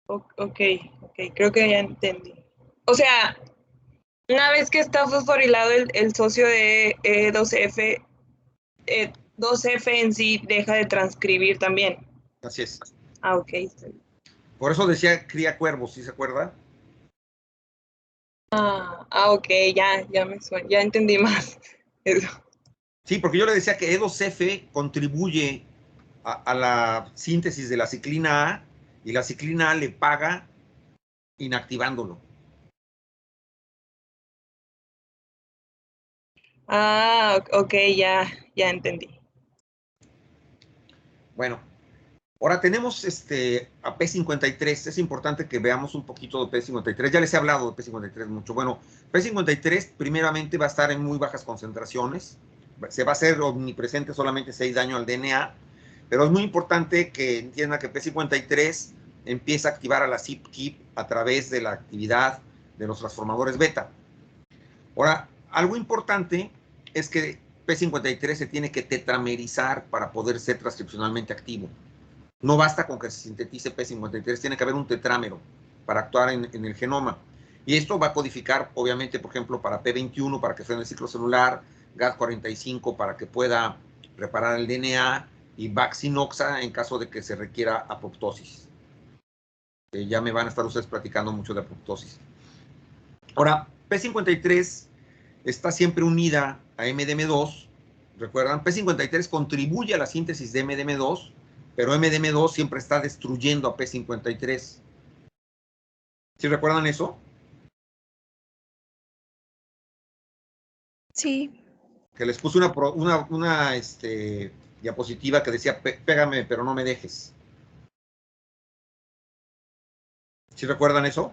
Ok, creo que ya entendí. O sea, una vez que está fosforilado el socio de 2F, 2F en sí deja de transcribir también. Así es. Ah, ok. Por eso decía cría cuervos, ¿sí se acuerda? Ok, ya me suena, ya entendí más eso. Sí, porque yo le decía que E2F contribuye a la síntesis de la ciclina A y la ciclina A le paga inactivándolo. Ok, ya entendí. Bueno, ahora tenemos a P53. Es importante que veamos un poquito de P53. Ya les he hablado de P53 mucho. Bueno, P53 primeramente va a estar en muy bajas concentraciones. Se va a hacer omnipresente solamente si hay daño al DNA, Pero es muy importante que entienda que P53 empieza a activar a la CYP a través de la actividad de los transformadores beta. Ahora, algo importante es que P53 se tiene que tetramerizar para poder ser transcripcionalmente activo. No basta con que se sintetice P53, tiene que haber un tetrámero para actuar en el genoma. Y esto va a codificar, obviamente, por ejemplo, para P21, para que frene el ciclo celular, GAD45 para que pueda reparar el DNA, y Vaccinoxa en caso de que se requiera apoptosis. Ya me van a estar ustedes platicando mucho de apoptosis. Ahora, P53 está siempre unida a MDM2. ¿Recuerdan? P53 contribuye a la síntesis de MDM2, pero MDM2 siempre está destruyendo a P53. ¿Sí recuerdan eso? Sí. Que les puse una diapositiva que decía, pégame, pero no me dejes. ¿Sí recuerdan eso?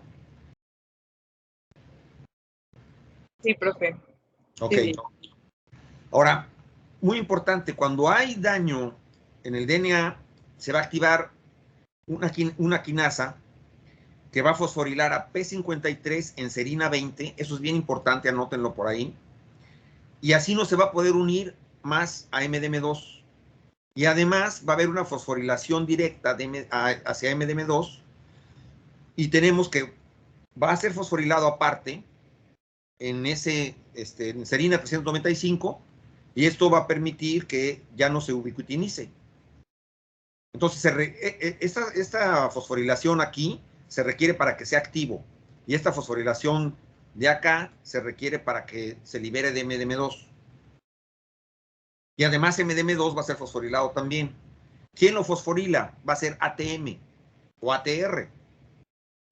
Sí, profe. Ok. Sí. Ahora, muy importante, cuando hay daño en el DNA, se va a activar una quinasa que va a fosforilar a P53 en serina 20. Eso es bien importante, anótenlo por ahí. Y así no se va a poder unir más a MDM2. Y además va a haber una fosforilación directa hacia MDM2. Y tenemos que va a ser fosforilado aparte en en serina 395. Y esto va a permitir que ya no se ubiquitinice. Entonces, esta fosforilación aquí se requiere para que sea activo. Y esta fosforilación de acá se requiere para que se libere de MDM2. Y además MDM2 va a ser fosforilado también. ¿Quién lo fosforila? Va a ser ATM o ATR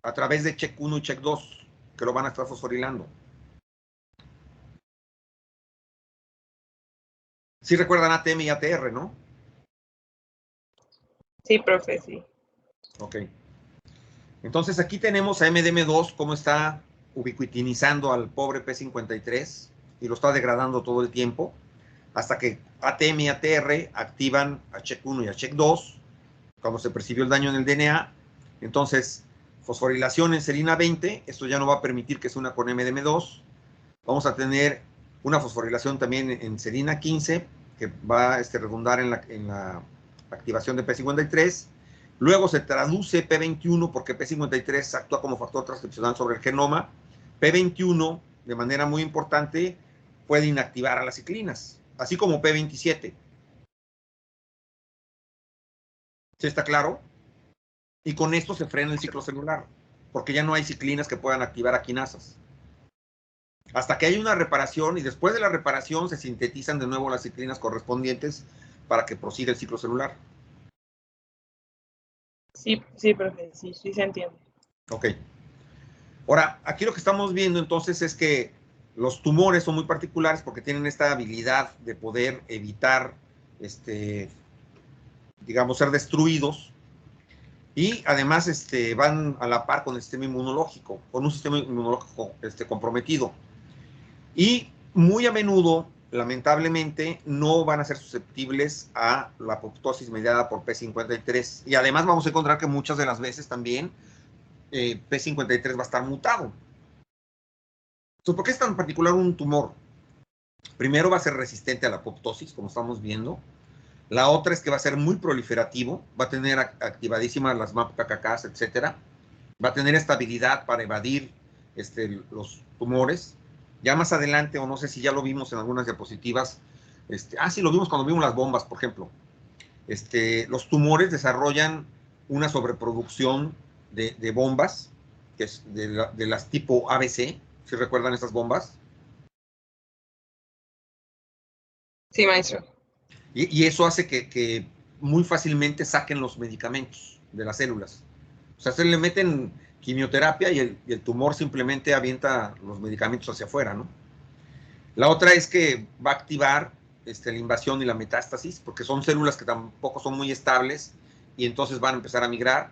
a través de check 1 y check 2, que lo van a estar fosforilando. Sí recuerdan ATM y ATR, ¿no? Sí, profe, sí. Ok. Entonces aquí tenemos a MDM2 cómo está ubiquitinizando al pobre P53 y lo está degradando todo el tiempo hasta que ATM y ATR activan a check 1 y a check 2 cuando se percibió el daño en el DNA. Entonces, fosforilación en serina 20, esto ya no va a permitir que se una con MDM2. Vamos a tener una fosforilación también en serina 15 que va a redundar en la activación de P53. Luego se traduce P21 porque P53 actúa como factor transcripcional sobre el genoma. P21, de manera muy importante, puede inactivar a las ciclinas, así como P27. ¿Sí está claro? Y con esto se frena el ciclo celular, porque ya no hay ciclinas que puedan activar a quinasas. Hasta que hay una reparación y después de la reparación se sintetizan de nuevo las ciclinas correspondientes para que prosiga el ciclo celular. Sí, sí, profe, sí se entiende. Ok. Ahora, aquí lo que estamos viendo entonces es que los tumores son muy particulares porque tienen esta habilidad de poder evitar, digamos, ser destruidos. Y además van a la par con el sistema inmunológico, con un sistema inmunológico comprometido. Y muy a menudo, lamentablemente, no van a ser susceptibles a la apoptosis mediada por P53. Y además vamos a encontrar que muchas de las veces también P53 va a estar mutado. Entonces, ¿por qué es tan particular un tumor? Primero va a ser resistente a la apoptosis, como estamos viendo. La otra es que va a ser muy proliferativo, va a tener activadísimas las MAP-KKKs, etcétera. Va a tener estabilidad para evadir los tumores. Ya más adelante, o no sé si ya lo vimos en algunas diapositivas, sí, lo vimos cuando vimos las bombas, por ejemplo. Los tumores desarrollan una sobreproducción de bombas, que es de las tipo ABC, si recuerdan estas bombas. Sí, maestro. Y eso hace que muy fácilmente saquen los medicamentos de las células. O sea, se le meten quimioterapia y el tumor simplemente avienta los medicamentos hacia afuera, ¿no? La otra es que va a activar la invasión y la metástasis, porque son células que tampoco son muy estables y entonces van a empezar a migrar.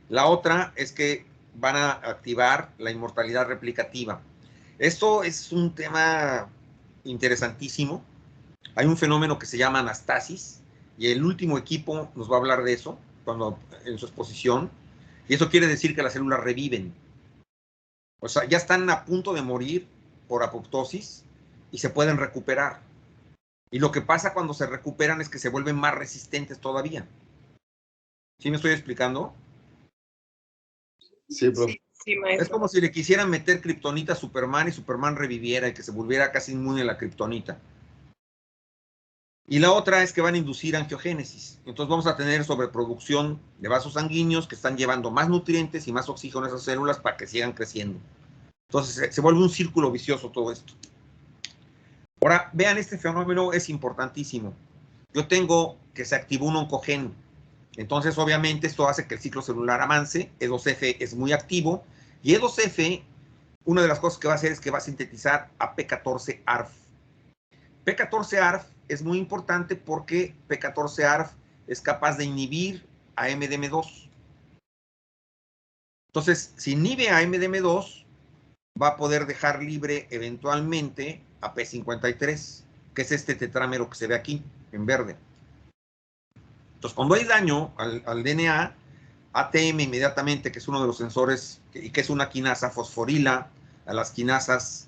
La otra es que van a activar la inmortalidad replicativa. Esto es un tema interesantísimo. Hay un fenómeno que se llama anastasis, Y el último equipo nos va a hablar de eso en su exposición. Y eso quiere decir que las células reviven. O sea, ya están a punto de morir por apoptosis y se pueden recuperar. Y lo que pasa cuando se recuperan es que se vuelven más resistentes todavía. ¿Sí me estoy explicando? Sí, profe. Sí, maestro. Es como si le quisieran meter kriptonita a Superman y Superman reviviera y que se volviera casi inmune a la kriptonita. Y la otra es que van a inducir angiogénesis. Entonces vamos a tener sobreproducción de vasos sanguíneos que están llevando más nutrientes y más oxígeno a esas células para que sigan creciendo. Entonces se vuelve un círculo vicioso todo esto. Ahora, vean, este fenómeno es importantísimo. Yo tengo que se activó un oncogeno. Entonces, obviamente, esto hace que el ciclo celular avance. E2F es muy activo. Y E2F, una de las cosas que va a hacer es que va a sintetizar a P14-ARF. P14-ARF es muy importante porque P14-ARF es capaz de inhibir a MDM2. Entonces, si inhibe a MDM2, va a poder dejar libre eventualmente a P53, que es este tetrámero que se ve aquí, en verde. Entonces, cuando hay daño al DNA, ATM inmediatamente, que es uno de los sensores, y que es una quinasa, fosforila a las quinasas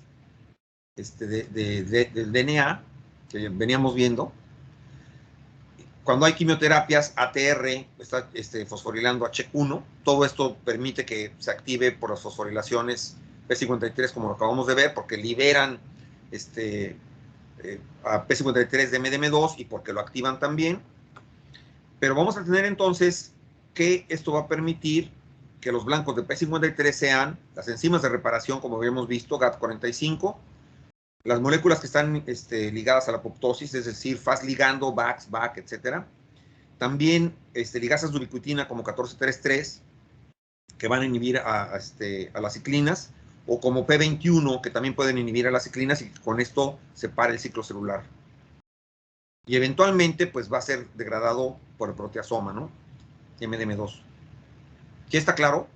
del DNA, que veníamos viendo. Cuando hay quimioterapias, ATR está fosforilando H1. Todo esto permite que se active por las fosforilaciones P53, como lo acabamos de ver, porque liberan a P53 de MDM2 y porque lo activan también. Pero vamos a tener entonces que esto va a permitir que los blancos de P53 sean las enzimas de reparación, como habíamos visto, GAT45, las moléculas que están ligadas a la apoptosis, es decir, Fas ligando, BAX, BAC, etc. También ligasas de ubiquitina como 1433, que van a inhibir a las ciclinas, o como P21, que también pueden inhibir a las ciclinas y con esto se para el ciclo celular. Y eventualmente, pues va a ser degradado por el proteasoma, ¿no? MDM2. ¿Qué está claro?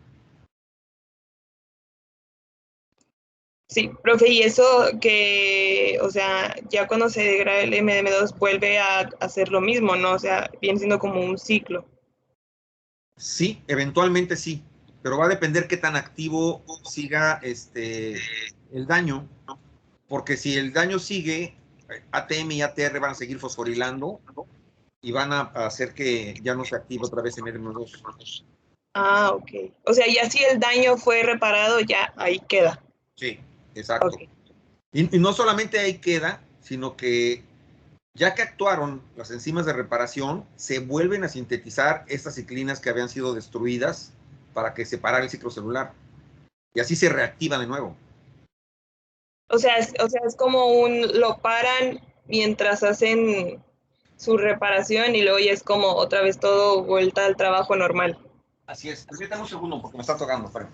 Sí, profe, y eso que, o sea, ya cuando se degrada el MDM2 vuelve a hacer lo mismo, ¿no? O sea, viene siendo como un ciclo. Sí, eventualmente sí, pero va a depender qué tan activo siga el daño, porque si el daño sigue, ATM y ATR van a seguir fosforilando y van a hacer que ya no se active otra vez MDM2. Ah, ok. O sea, ya si el daño fue reparado, ya ahí queda. Sí, exacto. Okay. Y no solamente ahí queda, sino que ya que actuaron las enzimas de reparación, se vuelven a sintetizar estas ciclinas que habían sido destruidas para que separara el ciclo celular. Y así se reactiva de nuevo. O sea, es como lo paran mientras hacen su reparación y luego ya es como otra vez todo vuelta al trabajo normal. Así es. Permítame un segundo porque me está tocando. Espera.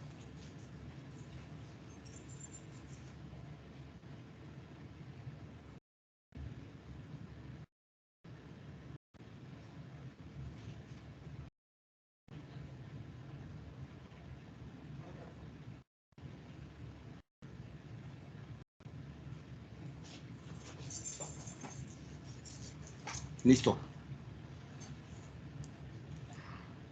Listo.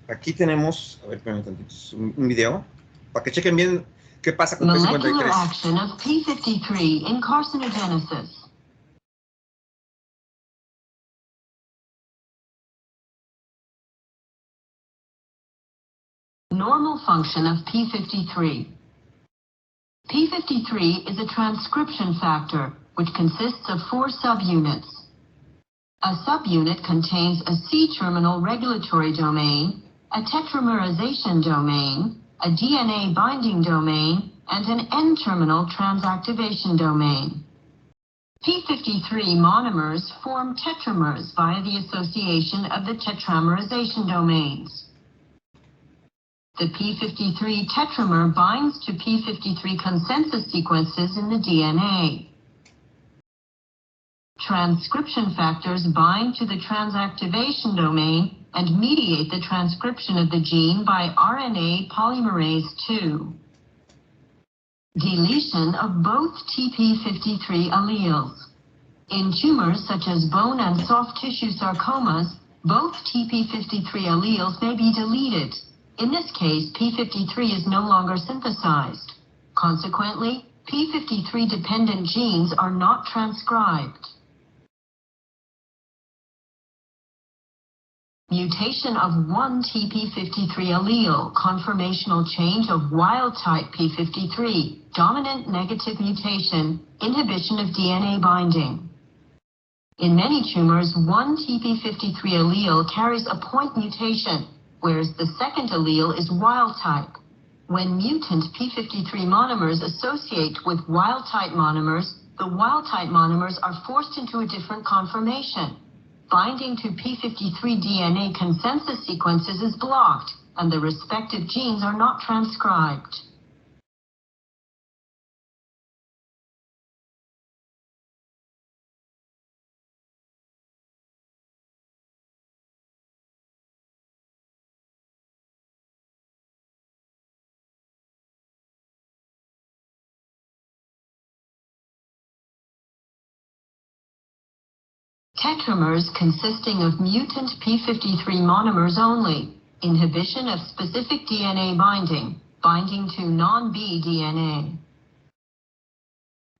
Aquí tenemos, a ver, espérame tantito, un video para que chequen bien qué pasa con Molecular P53. action of P53 in carcinogenesis. Normal function of P53. P53 is a transcription factor which consists of 4 subunits. A subunit contains a C-terminal regulatory domain, a tetramerization domain, a DNA binding domain, and an N-terminal transactivation domain. P53 monomers form tetramers via the association of the tetramerization domains. The P53 tetramer binds to P53 consensus sequences in the DNA. Transcription factors bind to the transactivation domain and mediate the transcription of the gene by RNA polymerase II. Deletion of both TP53 alleles. In tumors such as bone and soft tissue sarcomas, Both TP53 alleles may be deleted. In this case, P53 is no longer synthesized. Consequently, P53-dependent genes are not transcribed. Mutation of one TP53 allele, conformational change of wild-type P53, dominant negative mutation, inhibition of DNA binding. In many tumors, one TP53 allele carries a point mutation, whereas the second allele is wild-type. When mutant P53 monomers associate with wild-type monomers, the wild-type monomers are forced into a different conformation. Binding to P53 DNA consensus sequences is blocked, and the respective genes are not transcribed. Tetramers consisting of mutant P53 monomers only, inhibition of specific DNA binding, binding to non-B DNA.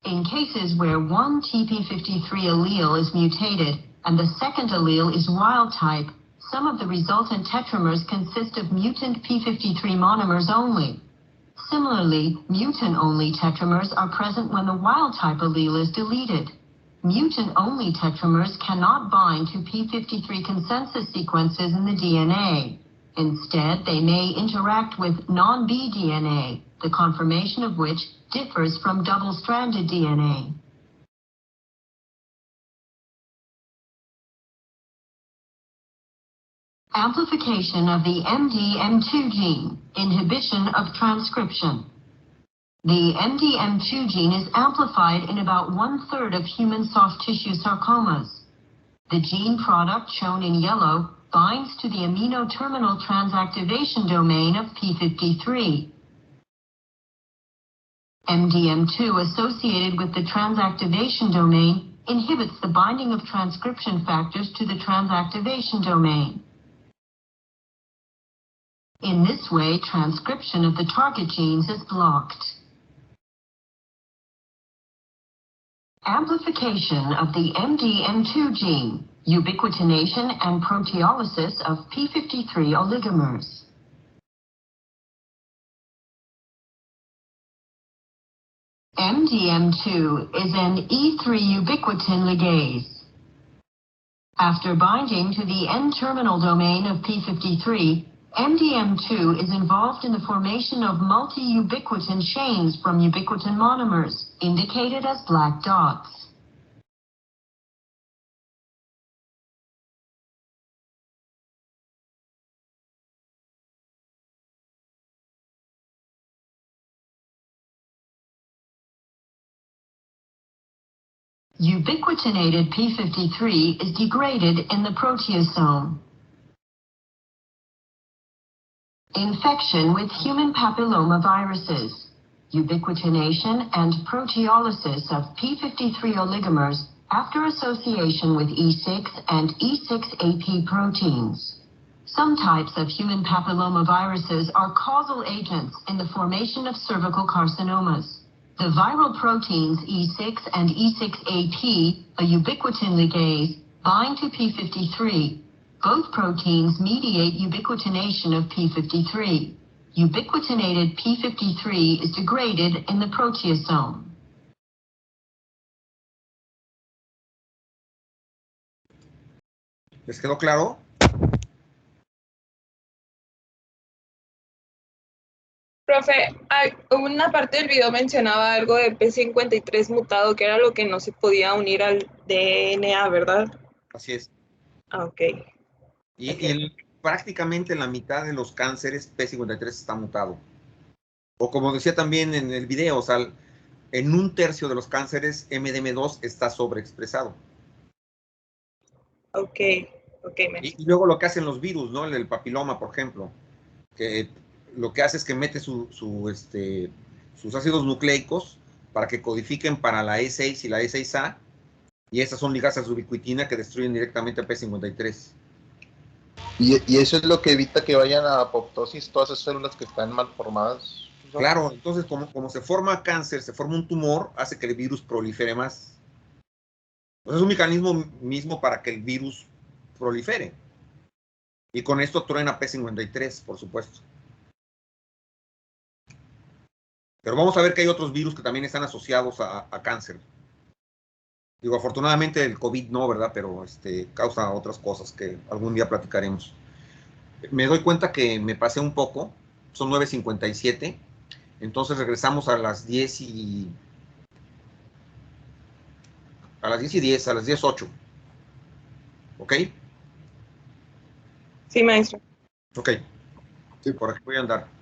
In cases where one TP53 allele is mutated and the second allele is wild-type, some of the resultant tetramers consist of mutant P53 monomers only. Similarly, mutant-only tetramers are present when the wild-type allele is deleted. Mutant-only tetramers cannot bind to P53 consensus sequences in the DNA. Instead, they may interact with non-B DNA, the conformation of which differs from double-stranded DNA. Amplification of the MDM2 gene, inhibition of transcription. The MDM2 gene is amplified in about 1/3 of human soft tissue sarcomas. The gene product, shown in yellow, binds to the amino terminal transactivation domain of P53. MDM2 associated with the transactivation domain inhibits the binding of transcription factors to the transactivation domain. In this way, transcription of the target genes is blocked. Amplification of the MDM2 gene, ubiquitination and proteolysis of P53 oligomers. MDM2 is an E3 ubiquitin ligase. After binding to the N-terminal domain of P53, MDM2 is involved in the formation of multi-ubiquitin chains from ubiquitin monomers, indicated as black dots. Ubiquitinated P53 is degraded in the proteasome. Infection with human papillomaviruses. Ubiquitination and proteolysis of P53 oligomers after association with E6 and E6AP proteins. Some types of human papillomaviruses are causal agents in the formation of cervical carcinomas. The viral proteins E6 and E6AP, a ubiquitin ligase, bind to P53. Both proteins mediate ubiquitination of P53. Ubiquitinated P53 is degraded in the proteasome. ¿Les quedó claro? Profe, una parte del video mencionaba algo de P53 mutado, que era lo que no se podía unir al DNA, ¿verdad? Así es. Ah, ok. Y prácticamente la mitad de los cánceres P53 está mutado. O como decía también en el video, o sea, en 1/3 de los cánceres MDM2 está sobreexpresado. Ok. Y luego lo que hacen los virus, ¿no? El papiloma, por ejemplo, que lo que hace es que mete sus ácidos nucleicos para que codifiquen para la E6 y la E6A, y esas son ligasas de ubiquitina que destruyen directamente a P53. Y eso es lo que evita que vayan a apoptosis todas esas células que están mal formadas. Claro, entonces como se forma cáncer, se forma un tumor, hace que el virus prolifere más. Pues es un mecanismo mismo para que el virus prolifere. Y con esto truena P53, por supuesto. Pero vamos a ver que hay otros virus que también están asociados a cáncer. Digo, afortunadamente el COVID no, ¿verdad? Pero causa otras cosas que algún día platicaremos. Me doy cuenta que me pasé un poco, son 9:57, entonces regresamos a las 10 y... A las 10 y 10, a las 10:08. ¿Ok? Sí, maestro. Ok. Sí, por aquí voy a andar.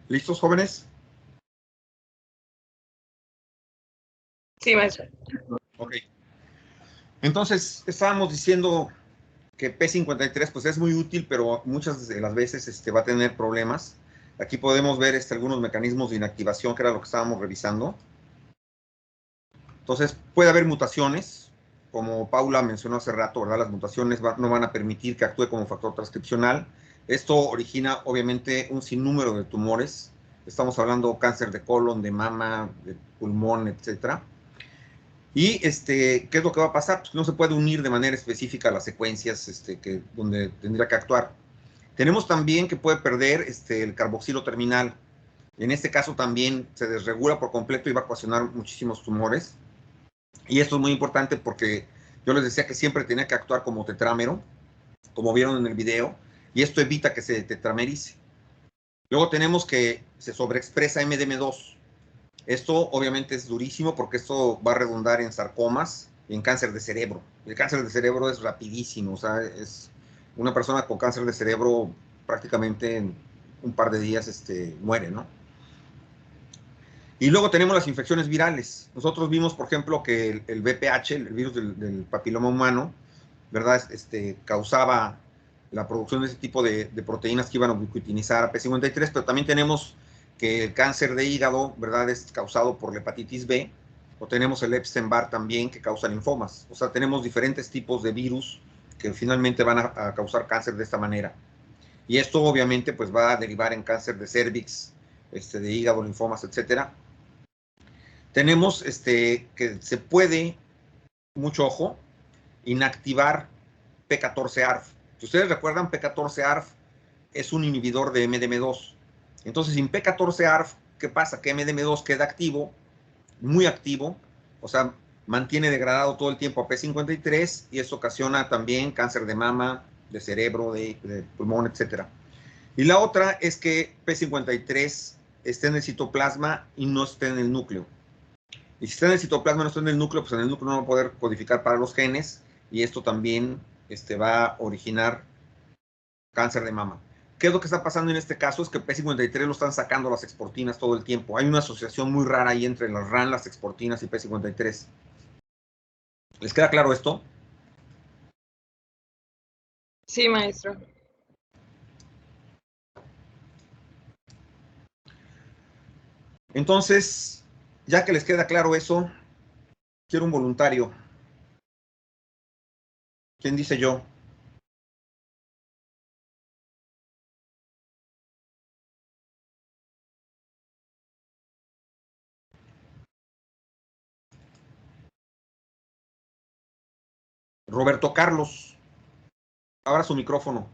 ¿Listos, jóvenes? Sí, maestro. Ok. Entonces, estábamos diciendo que P53 pues es muy útil, pero muchas de las veces va a tener problemas. Aquí podemos ver algunos mecanismos de inactivación, que era lo que estábamos revisando. Entonces, puede haber mutaciones, como Paula mencionó hace rato, ¿verdad? Las mutaciones no van a permitir que actúe como factor transcripcional. Esto origina, obviamente, un sinnúmero de tumores. Estamos hablando cáncer de colon, de mama, de pulmón, etcétera. Y ¿qué es lo que va a pasar? Pues no se puede unir de manera específica a las secuencias donde tendría que actuar. Tenemos también que puede perder el carboxilo terminal. En este caso también se desregula por completo y va a ocasionar muchísimos tumores. Y esto es muy importante porque yo les decía que siempre tenía que actuar como tetrámero, como vieron en el video, y esto evita que se tetramerice. Luego tenemos que se sobreexpresa MDM2. Esto obviamente es durísimo porque esto va a redundar en sarcomas y en cáncer de cerebro. El cáncer de cerebro es rapidísimo, o sea, es una persona con cáncer de cerebro prácticamente en un par de días muere, ¿no? Y luego tenemos las infecciones virales. Nosotros vimos, por ejemplo, que el VPH, el virus del papiloma humano, ¿verdad? Causaba la producción de ese tipo de proteínas que iban a ubiquitinizar a P53, pero también tenemos que el cáncer de hígado, ¿verdad?, es causado por la hepatitis B, o tenemos el Epstein-Barr también, que causa linfomas. O sea, tenemos diferentes tipos de virus que finalmente van a causar cáncer de esta manera. Y esto, obviamente, pues va a derivar en cáncer de cervix, de hígado, linfomas, etcétera. Tenemos que se puede, mucho ojo, inactivar P14-ARF. Si ustedes recuerdan, P14-ARF es un inhibidor de MDM2. Entonces, sin P14-ARF, ¿qué pasa? Que MDM2 queda activo, muy activo, o sea, mantiene degradado todo el tiempo a P53 y eso ocasiona también cáncer de mama, de cerebro, de pulmón, etc. Y la otra es que P53 esté en el citoplasma y no esté en el núcleo. Y si está en el citoplasma y no está en el núcleo, pues en el núcleo no va a poder codificar para los genes y esto también va a originar cáncer de mama. ¿Qué es lo que está pasando en este caso? Es que P53 lo están sacando las exportinas todo el tiempo. Hay una asociación muy rara ahí entre las RAN, las exportinas y P53. ¿Les queda claro esto? Sí, maestro. Entonces, ya que les queda claro eso, quiero un voluntario. ¿Quién dice yo? Roberto Carlos, abra su micrófono.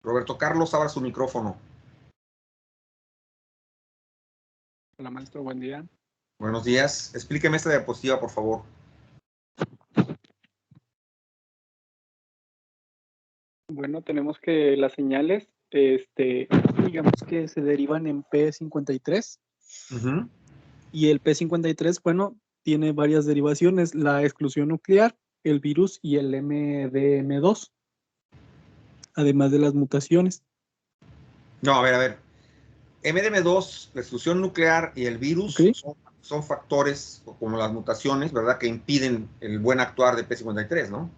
Roberto Carlos, abra su micrófono. Hola, maestro, buen día. Buenos días. Explíqueme esta diapositiva, por favor. Bueno, tenemos que las señales, digamos que se derivan en P53. Y el P53, bueno, tiene varias derivaciones, la exclusión nuclear, el virus y el MDM2, además de las mutaciones. No, a ver. MDM2, la exclusión nuclear y el virus Okay. son factores como las mutaciones, ¿verdad?, que impiden el buen actuar de P53, ¿no?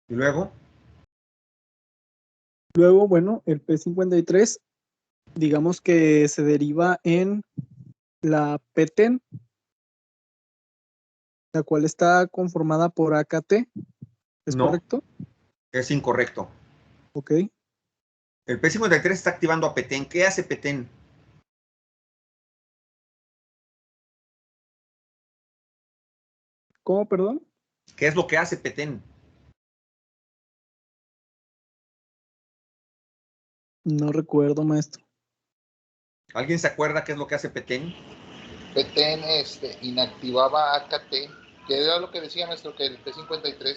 Y luego. Luego, bueno, el P53, digamos que se deriva en la PTEN, la cual está conformada por AKT. ¿Es correcto? Es incorrecto. Ok. El P53 está activando a PTEN. ¿Qué hace PTEN? ¿Cómo, perdón? ¿Qué es lo que hace PTEN? No recuerdo, maestro. ¿Alguien se acuerda qué es lo que hace PTEN? PTEN inactivaba AKT, que era lo que decía maestro, que el P53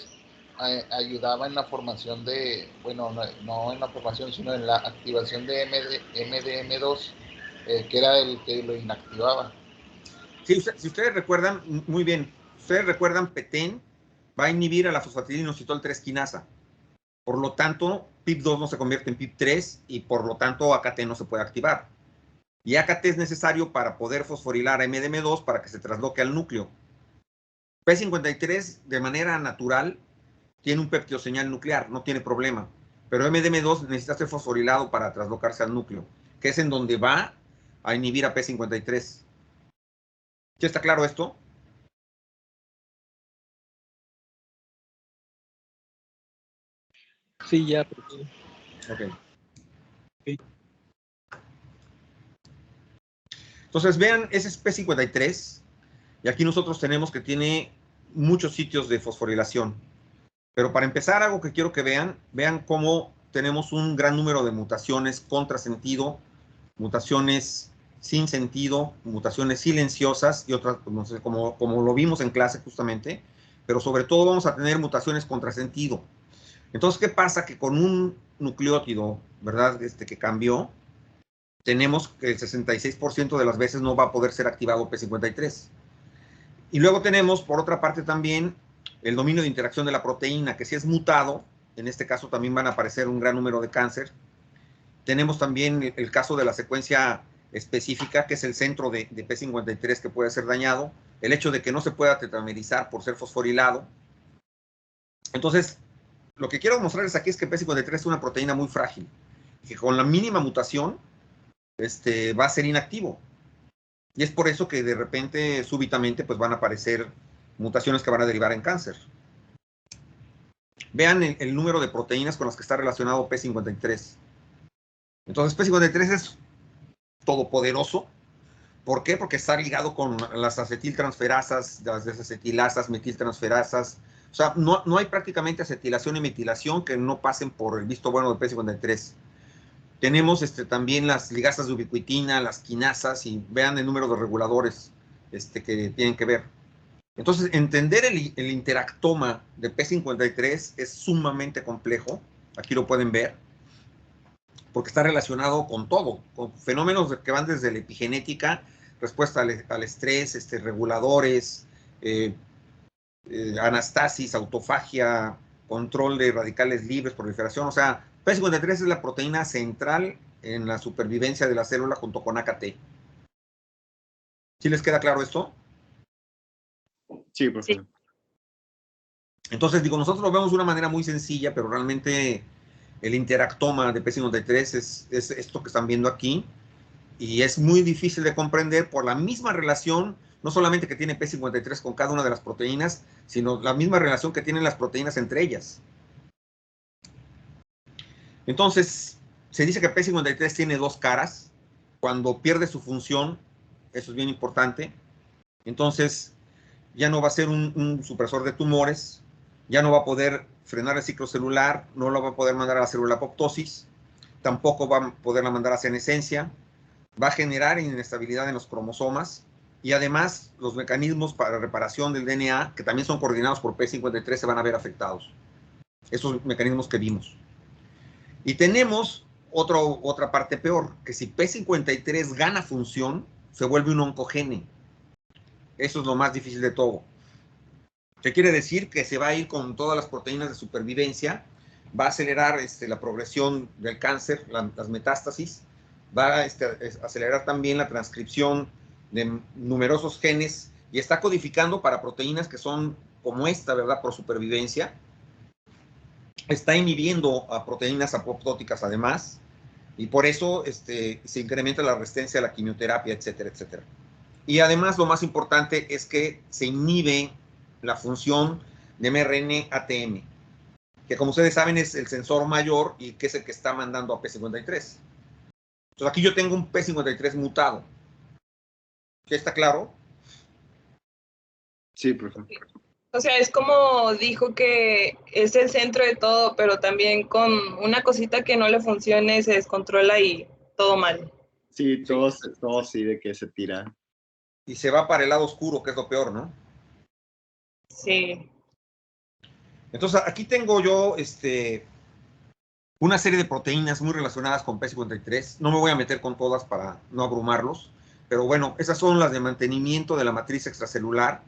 ayudaba en la formación de, bueno, no en la formación, sino en la activación de MDM2, que era el que lo inactivaba. Sí, si ustedes recuerdan, muy bien, ustedes recuerdan, PTEN va a inhibir a la fosfatidilinositol 3 quinasa. Por lo tanto, PIP2 no se convierte en PIP3 y por lo tanto AKT no se puede activar. Y AKT es necesario para poder fosforilar a MDM2 para que se trasloque al núcleo. P53 de manera natural tiene un peptidoseñal nuclear, no tiene problema. Pero MDM2 necesita ser fosforilado para traslocarse al núcleo, que es en donde va a inhibir a P53. ¿Ya está claro esto? Sí, ya. Ok. Entonces, vean, ese es P53. Y aquí nosotros tenemos que tiene muchos sitios de fosforilación. Pero para empezar, algo que quiero que vean cómo tenemos un gran número de mutaciones contrasentido, mutaciones sin sentido, mutaciones silenciosas y otras, no sé, como lo vimos en clase justamente, pero sobre todo vamos a tener mutaciones contrasentido. Entonces, ¿qué pasa? Que con un nucleótido, ¿verdad? Que cambió, tenemos que el 66% de las veces no va a poder ser activado P53. Y luego tenemos, por otra parte también, el dominio de interacción de la proteína, que si es mutado, en este caso también van a aparecer un gran número de cáncer. Tenemos también el caso de la secuencia específica, que es el centro de P53 que puede ser dañado, el hecho de que no se pueda tetramerizar por ser fosforilado. Entonces, lo que quiero mostrarles aquí es que P53 es una proteína muy frágil, que con la mínima mutación va a ser inactivo. Y es por eso que de repente, súbitamente, pues van a aparecer mutaciones que van a derivar en cáncer. Vean el número de proteínas con las que está relacionado P53. Entonces, P53 es todopoderoso. ¿Por qué? Porque está ligado con las acetiltransferasas, las desacetilasas, metiltransferasas. O sea, no hay prácticamente acetilación y metilación que no pasen por el visto bueno de P53. Tenemos también las ligasas de ubiquitina, las quinasas, y vean el número de reguladores que tienen que ver. Entonces, entender el interactoma de P53 es sumamente complejo. Aquí lo pueden ver, porque está relacionado con todo, con fenómenos que van desde la epigenética, respuesta al estrés, reguladores, anastasis, autofagia, control de radicales libres, proliferación. O sea, P53 es la proteína central en la supervivencia de la célula junto con AKT. ¿Sí les queda claro esto? Sí, por favor. Entonces, digo, nosotros lo vemos de una manera muy sencilla, pero realmente el interactoma de P53 es esto que están viendo aquí, y es muy difícil de comprender por la misma relación, no solamente que tiene P53 con cada una de las proteínas, sino la misma relación que tienen las proteínas entre ellas. Entonces, se dice que P53 tiene dos caras. Cuando pierde su función, eso es bien importante, entonces ya no va a ser un supresor de tumores, ya no va a poder frenar el ciclo celular, no lo va a poder mandar a la célula apoptosis, tampoco va a poderla mandar a senescencia, va a generar inestabilidad en los cromosomas, y además los mecanismos para reparación del DNA, que también son coordinados por P53, se van a ver afectados. Esos mecanismos que vimos. Y tenemos otra parte peor, que si P53 gana función, se vuelve un oncogene. Eso es lo más difícil de todo. ¿Qué quiere decir? Que se va a ir con todas las proteínas de supervivencia, va a acelerar la progresión del cáncer, las metástasis, va a acelerar también la transcripción de numerosos genes, y está codificando para proteínas que son como esta, ¿verdad? Por supervivencia. Está inhibiendo a proteínas apoptóticas además, y por eso se incrementa la resistencia a la quimioterapia, etcétera, etcétera. Y además, lo más importante es que se inhibe la función de mRNA-ATM, que como ustedes saben es el sensor mayor y que es el que está mandando a P53. Entonces aquí yo tengo un P53 mutado. ¿Sí está claro? Sí, profesor. O sea, es como dijo que es el centro de todo, pero también con una cosita que no le funcione se descontrola y todo mal. Sí, todo sí de que se tira. Y se va para el lado oscuro, que es lo peor, ¿no? Sí. Entonces aquí tengo yo una serie de proteínas muy relacionadas con P53. No me voy a meter con todas para no abrumarlos, pero bueno, esas son las de mantenimiento de la matriz extracelular.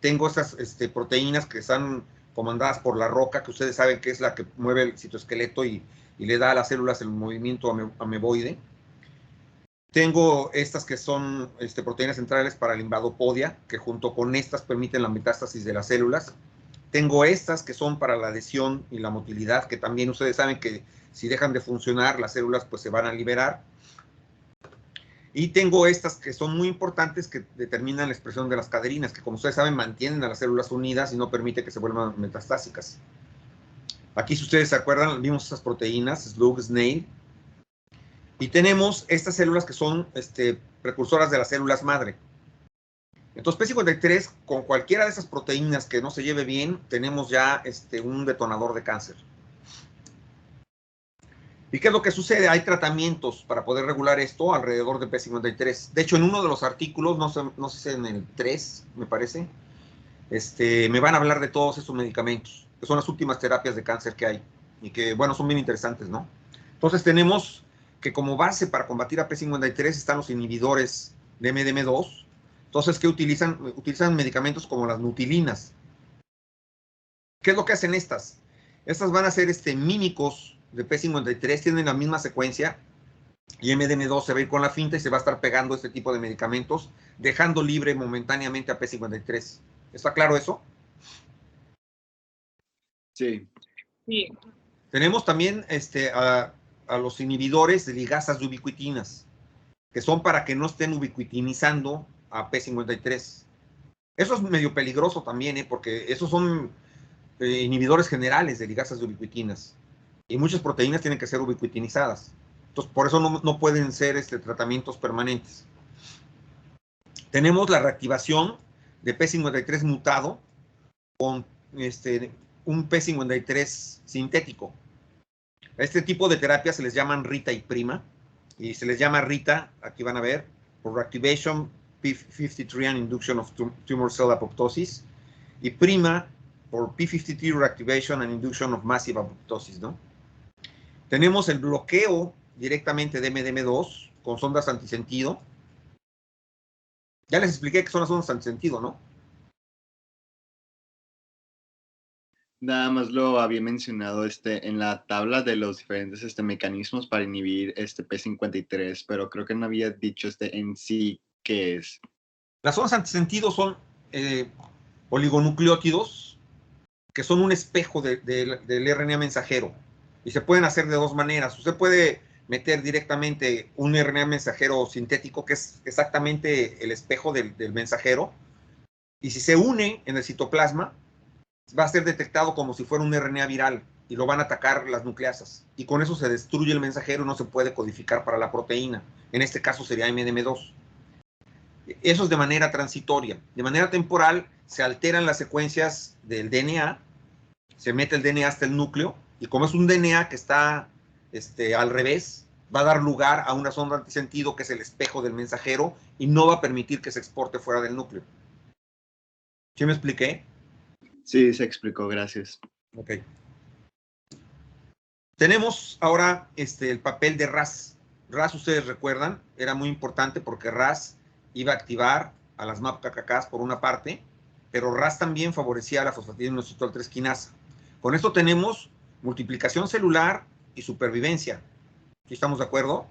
tengo estas proteínas que están comandadas por la roca, que ustedes saben que es la que mueve el citoesqueleto y le da a las células el movimiento ameboide. Tengo estas que son proteínas centrales para la invadopodia, que junto con estas permiten la metástasis de las células. Tengo estas que son para la adhesión y la motilidad, que también ustedes saben que si dejan de funcionar, las células pues se van a liberar. Y tengo estas que son muy importantes, que determinan la expresión de las caderinas, que como ustedes saben mantienen a las células unidas y no permite que se vuelvan metastásicas. Aquí, si ustedes se acuerdan, vimos estas proteínas, SLUG, SNAIL. Y tenemos estas células que son precursoras de las células madre. Entonces, P53, con cualquiera de esas proteínas que no se lleve bien, tenemos ya un detonador de cáncer. ¿Y qué es lo que sucede? Hay tratamientos para poder regular esto alrededor de P53. De hecho, en uno de los artículos, no sé si en el 3, me parece, me van a hablar de todos estos medicamentos, que son las últimas terapias de cáncer que hay, y que, bueno, son bien interesantes, ¿no? Entonces, tenemos que como base para combatir a P53 están los inhibidores de MDM2. Entonces, ¿qué utilizan? Utilizan medicamentos como las nutilinas. ¿Qué es lo que hacen estas? Estas van a ser mímicos de P53, tienen la misma secuencia, y MDM2 se va a ir con la finta y se va a estar pegando este tipo de medicamentos, dejando libre momentáneamente a P53. ¿Está claro eso? Sí. Sí. Tenemos también a los inhibidores de ligasas de ubiquitinas, que son para que no estén ubiquitinizando a P53. Eso es medio peligroso también, porque esos son inhibidores generales de ligasas de ubiquitinas. Y muchas proteínas tienen que ser ubiquitinizadas. Entonces, por eso no pueden ser tratamientos permanentes. Tenemos la reactivación de P53 mutado con un P53 sintético. A este tipo de terapias se les llaman RITA y prima. Y se les llama RITA, aquí van a ver, por Reactivation P53 and Induction of Tumor Cell Apoptosis. Y prima por P53 Reactivation and Induction of Massive Apoptosis, ¿no? Tenemos el bloqueo directamente de MDM2 con sondas antisentido. Ya les expliqué que son las sondas antisentido, ¿no? Nada más lo había mencionado en la tabla de los diferentes mecanismos para inhibir P53, pero creo que no había dicho en sí qué es. Las sondas antisentido son oligonucleótidos que son un espejo del RNA mensajero. Y se pueden hacer de dos maneras. Usted puede meter directamente un RNA mensajero sintético, que es exactamente el espejo del mensajero. Y si se une en el citoplasma, va a ser detectado como si fuera un RNA viral y lo van a atacar las nucleasas. Y con eso se destruye el mensajero y no se puede codificar para la proteína. En este caso sería MDM2. Eso es de manera transitoria. De manera temporal se alteran las secuencias del DNA, se mete el DNA hasta el núcleo, y como es un DNA que está al revés, va a dar lugar a una sonda antisentido que es el espejo del mensajero y no va a permitir que se exporte fuera del núcleo. ¿Sí me expliqué? Sí, se explicó, gracias. Ok. Tenemos ahora el papel de RAS. RAS, ustedes recuerdan, era muy importante porque RAS iba a activar a las MAPKKs por una parte, pero RAS también favorecía a la fosfatidinoinositol-3 quinasa. Con esto tenemos multiplicación celular y supervivencia. ¿Sí estamos de acuerdo?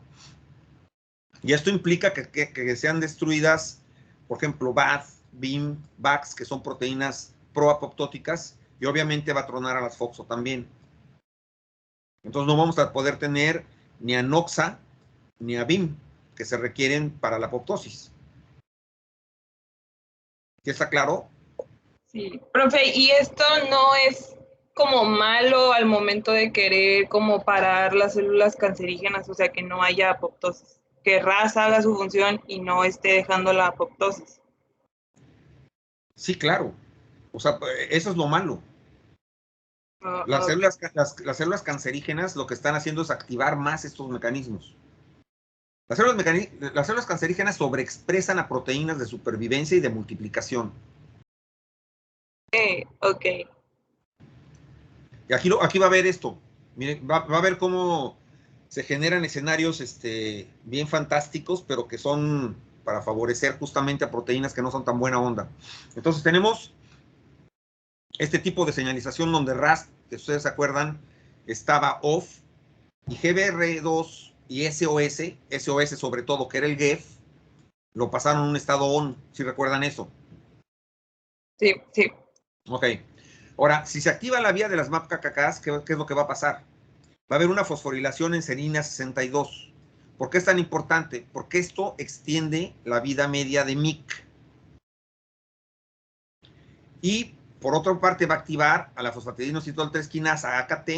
Y esto implica que sean destruidas, por ejemplo, BAD, BIM, BAX, que son proteínas proapoptóticas, y obviamente va a tronar a las FOXO también. Entonces no vamos a poder tener ni a NOXA ni a BIM, que se requieren para la apoptosis. ¿Sí está claro? Sí, profe, ¿y esto no es como malo al momento de querer como parar las células cancerígenas, o sea, que no haya apoptosis? Que RAS haga su función y no esté dejando la apoptosis. Sí, claro. O sea, eso es lo malo. Las células cancerígenas lo que están haciendo es activar más estos mecanismos. Las células cancerígenas sobreexpresan a proteínas de supervivencia y de multiplicación. Ok. Y aquí va a ver esto. Miren, va a ver cómo se generan escenarios bien fantásticos, pero que son para favorecer justamente a proteínas que no son tan buena onda. Entonces tenemos este tipo de señalización donde RAS, que ustedes se acuerdan, estaba off, y GBR2 y SOS sobre todo, que era el GEF, lo pasaron a un estado on, si recuerdan eso. Sí, sí. Ok. Ahora, si se activa la vía de las MAP-KKKs, ¿qué es lo que va a pasar? Va a haber una fosforilation en serina 62. ¿Por qué es tan importante? Porque esto extiende la vida media de MYC. Y por otra parte va a activar a la fosfatidinosinol 3 quinasa AKT.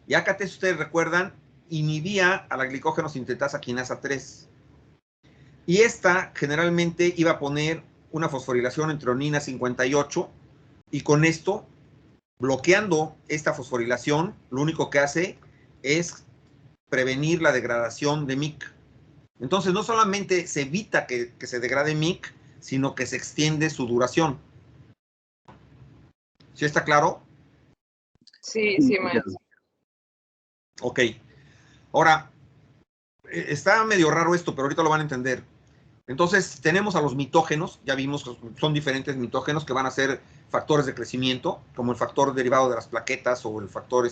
Y AKT, si ustedes recuerdan, inhibía a la glicógeno sintetasa quinasa 3. Y esta generalmente iba a poner una fosforilación en tronina 58. Y con esto, bloqueando esta fosforilación, lo único que hace es prevenir la degradación de MYC. Entonces, no solamente se evita que se degrade MYC, sino que se extiende su duración. ¿Sí está claro? Sí, sí, maestro. Ok. Ahora, está medio raro esto, pero ahorita lo van a entender. Entonces, tenemos a los mitógenos, ya vimos que son diferentes mitógenos que van a ser factores de crecimiento, como el factor derivado de las plaquetas o el factor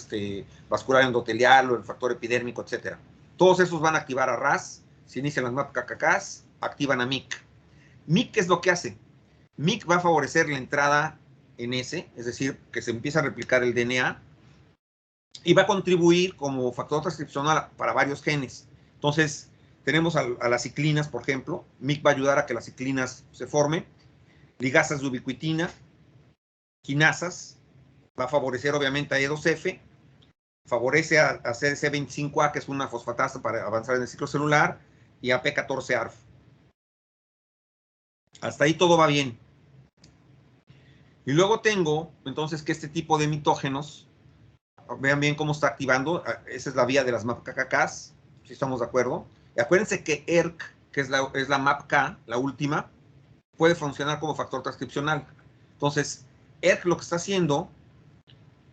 vascular endotelial o el factor epidérmico, etc. Todos esos van a activar a RAS, si inician las MAP-KKKs, activan a MYC. MYC, ¿qué es lo que hace? MYC va a favorecer la entrada en S, es decir, que se empieza a replicar el DNA, y va a contribuir como factor transcripcional para varios genes. Entonces, tenemos a las ciclinas, por ejemplo. MYC va a ayudar a que las ciclinas se formen. Ligasas de ubiquitina, quinasas, va a favorecer obviamente a E2F, favorece a CDC25A, que es una fosfatasa para avanzar en el ciclo celular, y a P14ARF. Hasta ahí todo va bien. Y luego tengo, entonces, que este tipo de mitógenos, vean bien cómo está activando, esa es la vía de las MAP-KKKs, si estamos de acuerdo. Y acuérdense que ERK, que es la MAP-K, la última, puede funcionar como factor transcripcional. Entonces, ERK lo que está haciendo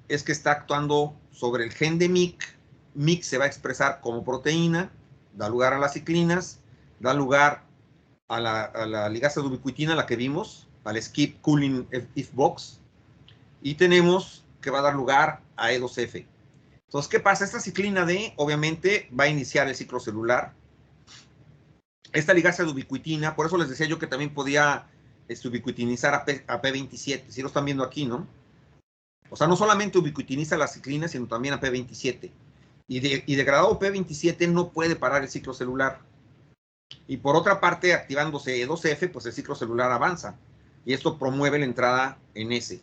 es que está actuando sobre el gen de MYC. MYC se va a expresar como proteína, da lugar a las ciclinas, da lugar a la ligasa de ubiquitina, la que vimos, al skip cooling if box, y tenemos que va a dar lugar a E2F. Entonces, ¿qué pasa? Esta ciclina D, obviamente, va a iniciar el ciclo celular. Esta ligasa de ubiquitina, por eso les decía yo que también podía ubiquitinizar a P27, si lo están viendo aquí, ¿no? O sea, no solamente ubiquitiniza la ciclina, sino también a P27. Y degradado P27 no puede parar el ciclo celular. Y por otra parte, activándose E2F, pues el ciclo celular avanza. Y esto promueve la entrada en S.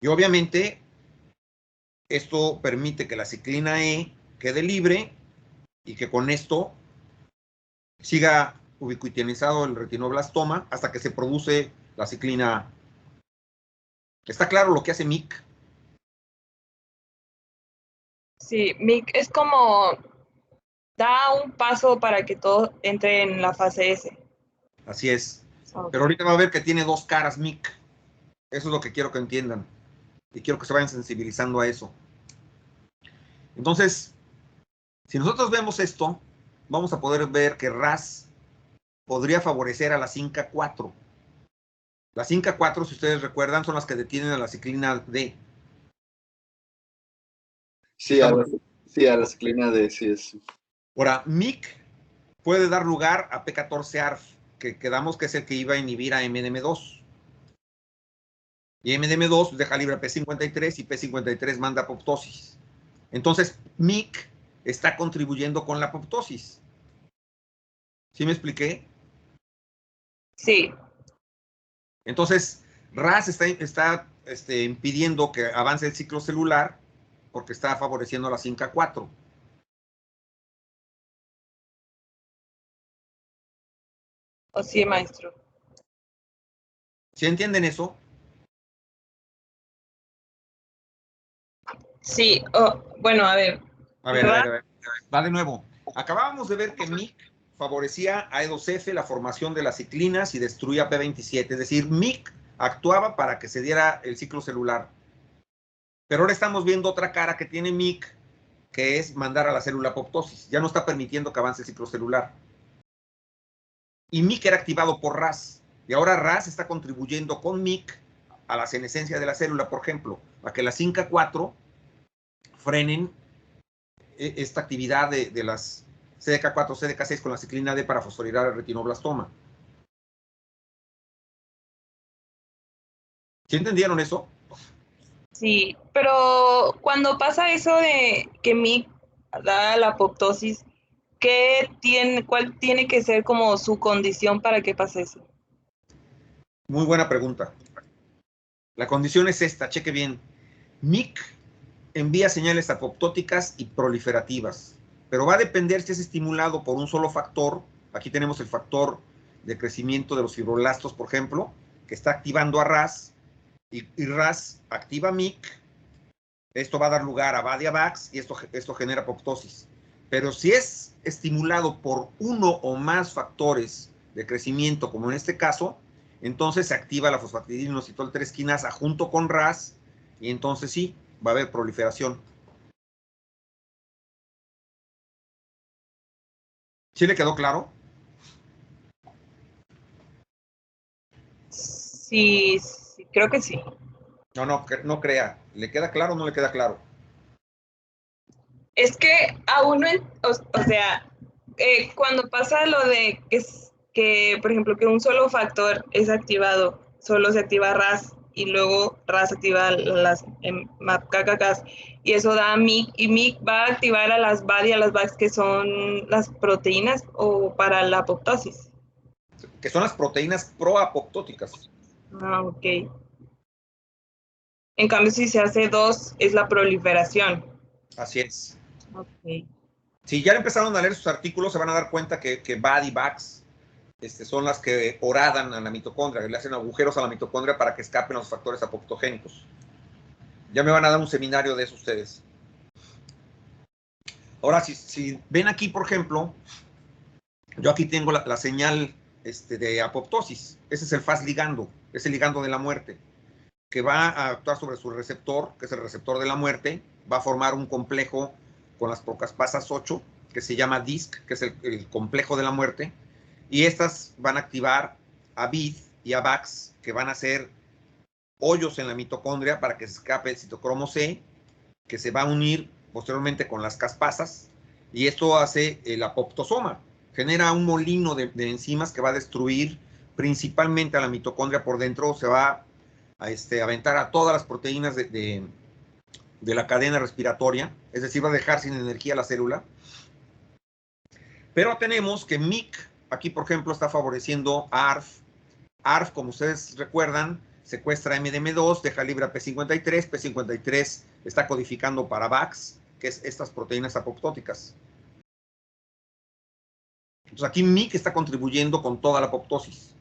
Y obviamente, esto permite que la ciclina E quede libre y que con esto siga ubiquitinizado el retinoblastoma hasta que se produce la ciclina A. ¿Está claro lo que hace MYC? Sí, MYC es como da un paso para que todo entre en la fase S. Así es. Okay. Pero ahorita va a ver que tiene dos caras MYC. Eso es lo que quiero que entiendan. Y quiero que se vayan sensibilizando a eso. Entonces, si nosotros vemos esto, vamos a poder ver que RAS podría favorecer a la CINCA4. La CINCA4, si ustedes recuerdan, son las que detienen a la ciclina D. Sí, a la ciclina D, sí es. Ahora, MYC puede dar lugar a P14ARF, que quedamos que es el que iba a inhibir a MDM2. Y MDM2 deja libre a P53 y P53 manda apoptosis. Entonces, MYC está contribuyendo con la apoptosis. ¿Sí me expliqué? Sí. Entonces, RAS está impidiendo que avance el ciclo celular porque está favoreciendo a la CINCA4. ¿O sí, maestro? ¿Sí entienden eso? Sí. Bueno, a ver. A ver. Va de nuevo. Acabábamos de ver que MYC favorecía a E2F la formación de las ciclinas y destruía P27. Es decir, MYC actuaba para que se diera el ciclo celular. Pero ahora estamos viendo otra cara que tiene MYC, que es mandar a la célula apoptosis. Ya no está permitiendo que avance el ciclo celular. Y MYC era activado por RAS. Y ahora RAS está contribuyendo con MYC a la senescencia de la célula, por ejemplo, a que las INCA4 frenen esta actividad de las CDK4, CDK6 con la ciclina D para fosforilar el retinoblastoma. ¿Sí entendieron eso? Sí, pero cuando pasa eso de que MIC da la apoptosis, ¿cuál tiene que ser como su condición para que pase eso? Muy buena pregunta. La condición es esta, cheque bien. MIC envía señales apoptóticas y proliferativas, pero va a depender si es estimulado por un solo factor. Aquí tenemos el factor de crecimiento de los fibroblastos, por ejemplo, que está activando a RAS, y RAS activa MIC. Esto va a dar lugar a VAD y a VAX, y esto genera apoptosis. Pero si es estimulado por uno o más factores de crecimiento, como en este caso, entonces se activa la fosfatidilinositol 3 quinasa junto con RAS, y entonces sí, va a haber proliferación. ¿Sí le quedó claro? Sí, creo que sí. No crea. ¿Le queda claro o no le queda claro? Es que a uno, o sea, cuando pasa lo de que, por ejemplo, que un solo factor es activado, solo se activa RAS y luego RAS activa las MAPKKs y eso da MIC, y MIC va a activar a las VAD y a las VAX, que son las proteínas o para la apoptosis. Que son las proteínas proapoptóticas. Ah, ok. En cambio, si se hace 2, es la proliferación. Así es. Ok. Si ya empezaron a leer sus artículos, se van a dar cuenta que VAD y VAX son las que horadan a la mitocondria, que le hacen agujeros a la mitocondria para que escapen los factores apoptogénicos. Ya me van a dar un seminario de eso ustedes. Ahora, si ven aquí, por ejemplo, yo aquí tengo la señal de apoptosis. Ese es el Fas ligando, es el ligando de la muerte, que va a actuar sobre su receptor, que es el receptor de la muerte, va a formar un complejo con las procaspasas 8, que se llama DISC, que es el complejo de la muerte, y estas van a activar a VID y a VAX, que van a hacer hoyos en la mitocondria para que se escape el citocromo C, que se va a unir posteriormente con las caspasas, y esto hace el apoptosoma. Genera un molino de enzimas que va a destruir principalmente a la mitocondria por dentro, se va a aventar a todas las proteínas de la cadena respiratoria, es decir, va a dejar sin energía la célula. Pero tenemos que MIC, aquí por ejemplo, está favoreciendo a ARF. ARF, como ustedes recuerdan, secuestra MDM2, deja libre a P53, P53 está codificando para VAX, que es estas proteínas apoptóticas. Entonces aquí MIC está contribuyendo con toda la apoptosis.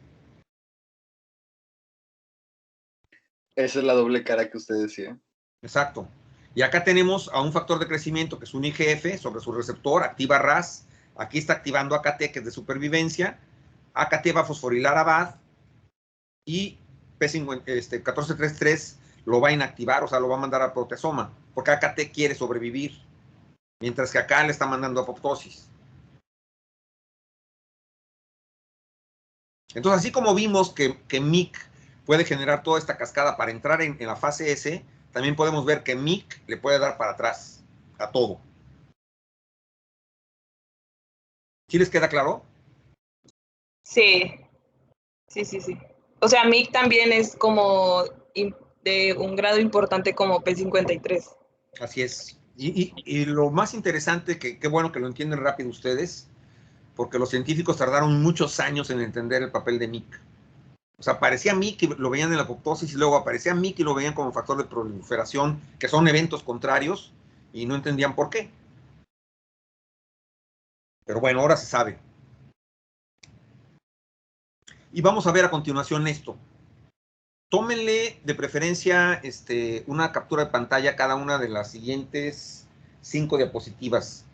Esa es la doble cara que usted decía. Exacto. Y acá tenemos a un factor de crecimiento que es un IGF sobre su receptor, activa RAS. Aquí está activando AKT, que es de supervivencia. AKT va a fosforilar a VAD y P1433 lo va a inactivar, o sea, lo va a mandar a proteasoma, porque AKT quiere sobrevivir, mientras que acá le está mandando apoptosis. Entonces, así como vimos que MIC puede generar toda esta cascada para entrar en la fase S, también podemos ver que MIC le puede dar para atrás a todo. ¿Sí les queda claro? Sí. O sea, MIC también es como de un grado importante como P53. Así es. Y lo más interesante, qué bueno que lo entienden rápido ustedes, porque los científicos tardaron muchos años en entender el papel de MIC. O sea, aparecía MIC y lo veían en la apoptosis, y luego aparecía MIC y lo veían como factor de proliferación, que son eventos contrarios, y no entendían por qué. Pero bueno, ahora se sabe. Y vamos a ver a continuación esto. Tómenle de preferencia una captura de pantalla cada una de las siguientes 5 diapositivas,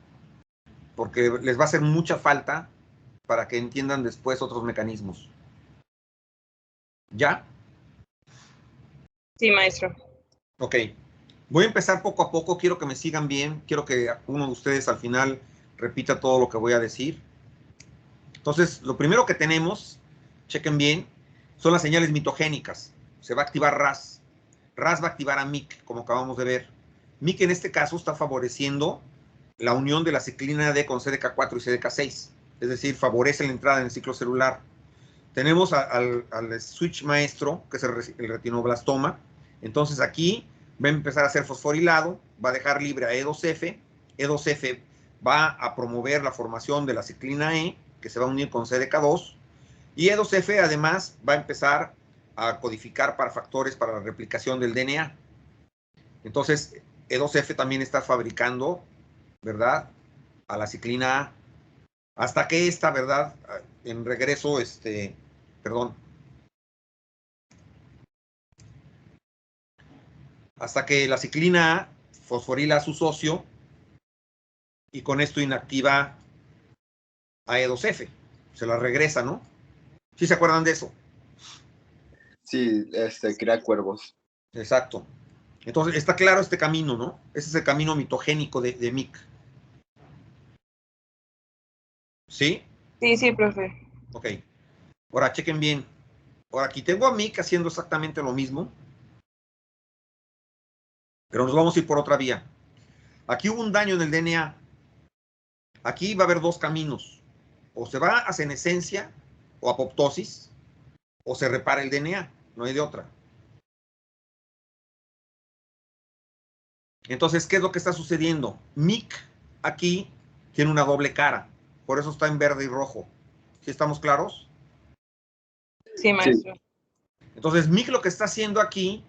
porque les va a hacer mucha falta para que entiendan después otros mecanismos. ¿Ya? Sí, maestro. Ok. Voy a empezar poco a poco, quiero que me sigan bien, quiero que uno de ustedes al final repita todo lo que voy a decir. Entonces, lo primero que tenemos, chequen bien, son las señales mitogénicas. se va a activar RAS. RAS va a activar a MYC, como acabamos de ver. MYC en este caso está favoreciendo la unión de la ciclina D con CDK4 y CDK6, es decir, favorece la entrada en el ciclo celular. Tenemos al switch maestro, que es el retinoblastoma. Entonces aquí va a empezar a ser fosforilado, va a dejar libre a E2F. E2F va a promover la formación de la ciclina E, que se va a unir con CDK2. Y E2F además va a empezar a codificar para factores para la replicación del DNA. Entonces, E2F también está fabricando, ¿verdad?, a la ciclina A. Hasta que esta, ¿verdad?, en regreso, hasta que la ciclina A fosforila a su socio y con esto inactiva a E2F. Se la regresa, ¿no? ¿Sí se acuerdan de eso? Sí, crea cuervos. Exacto. Entonces, está claro este camino, ¿no? Ese es el camino mitogénico de MYC. ¿Sí? Sí, profe. Ok. Ahora, chequen bien. Ahora, aquí tengo a MYC haciendo exactamente lo mismo, pero nos vamos a ir por otra vía. Aquí hubo un daño en el DNA. Aquí va a haber dos caminos. O se va a senescencia o apoptosis, o se repara el DNA. No hay de otra. Entonces, ¿qué es lo que está sucediendo? MYC aquí tiene una doble cara. Por eso está en verde y rojo. ¿Sí estamos claros? Sí, maestro. Sí. Entonces, MYC lo que está haciendo aquí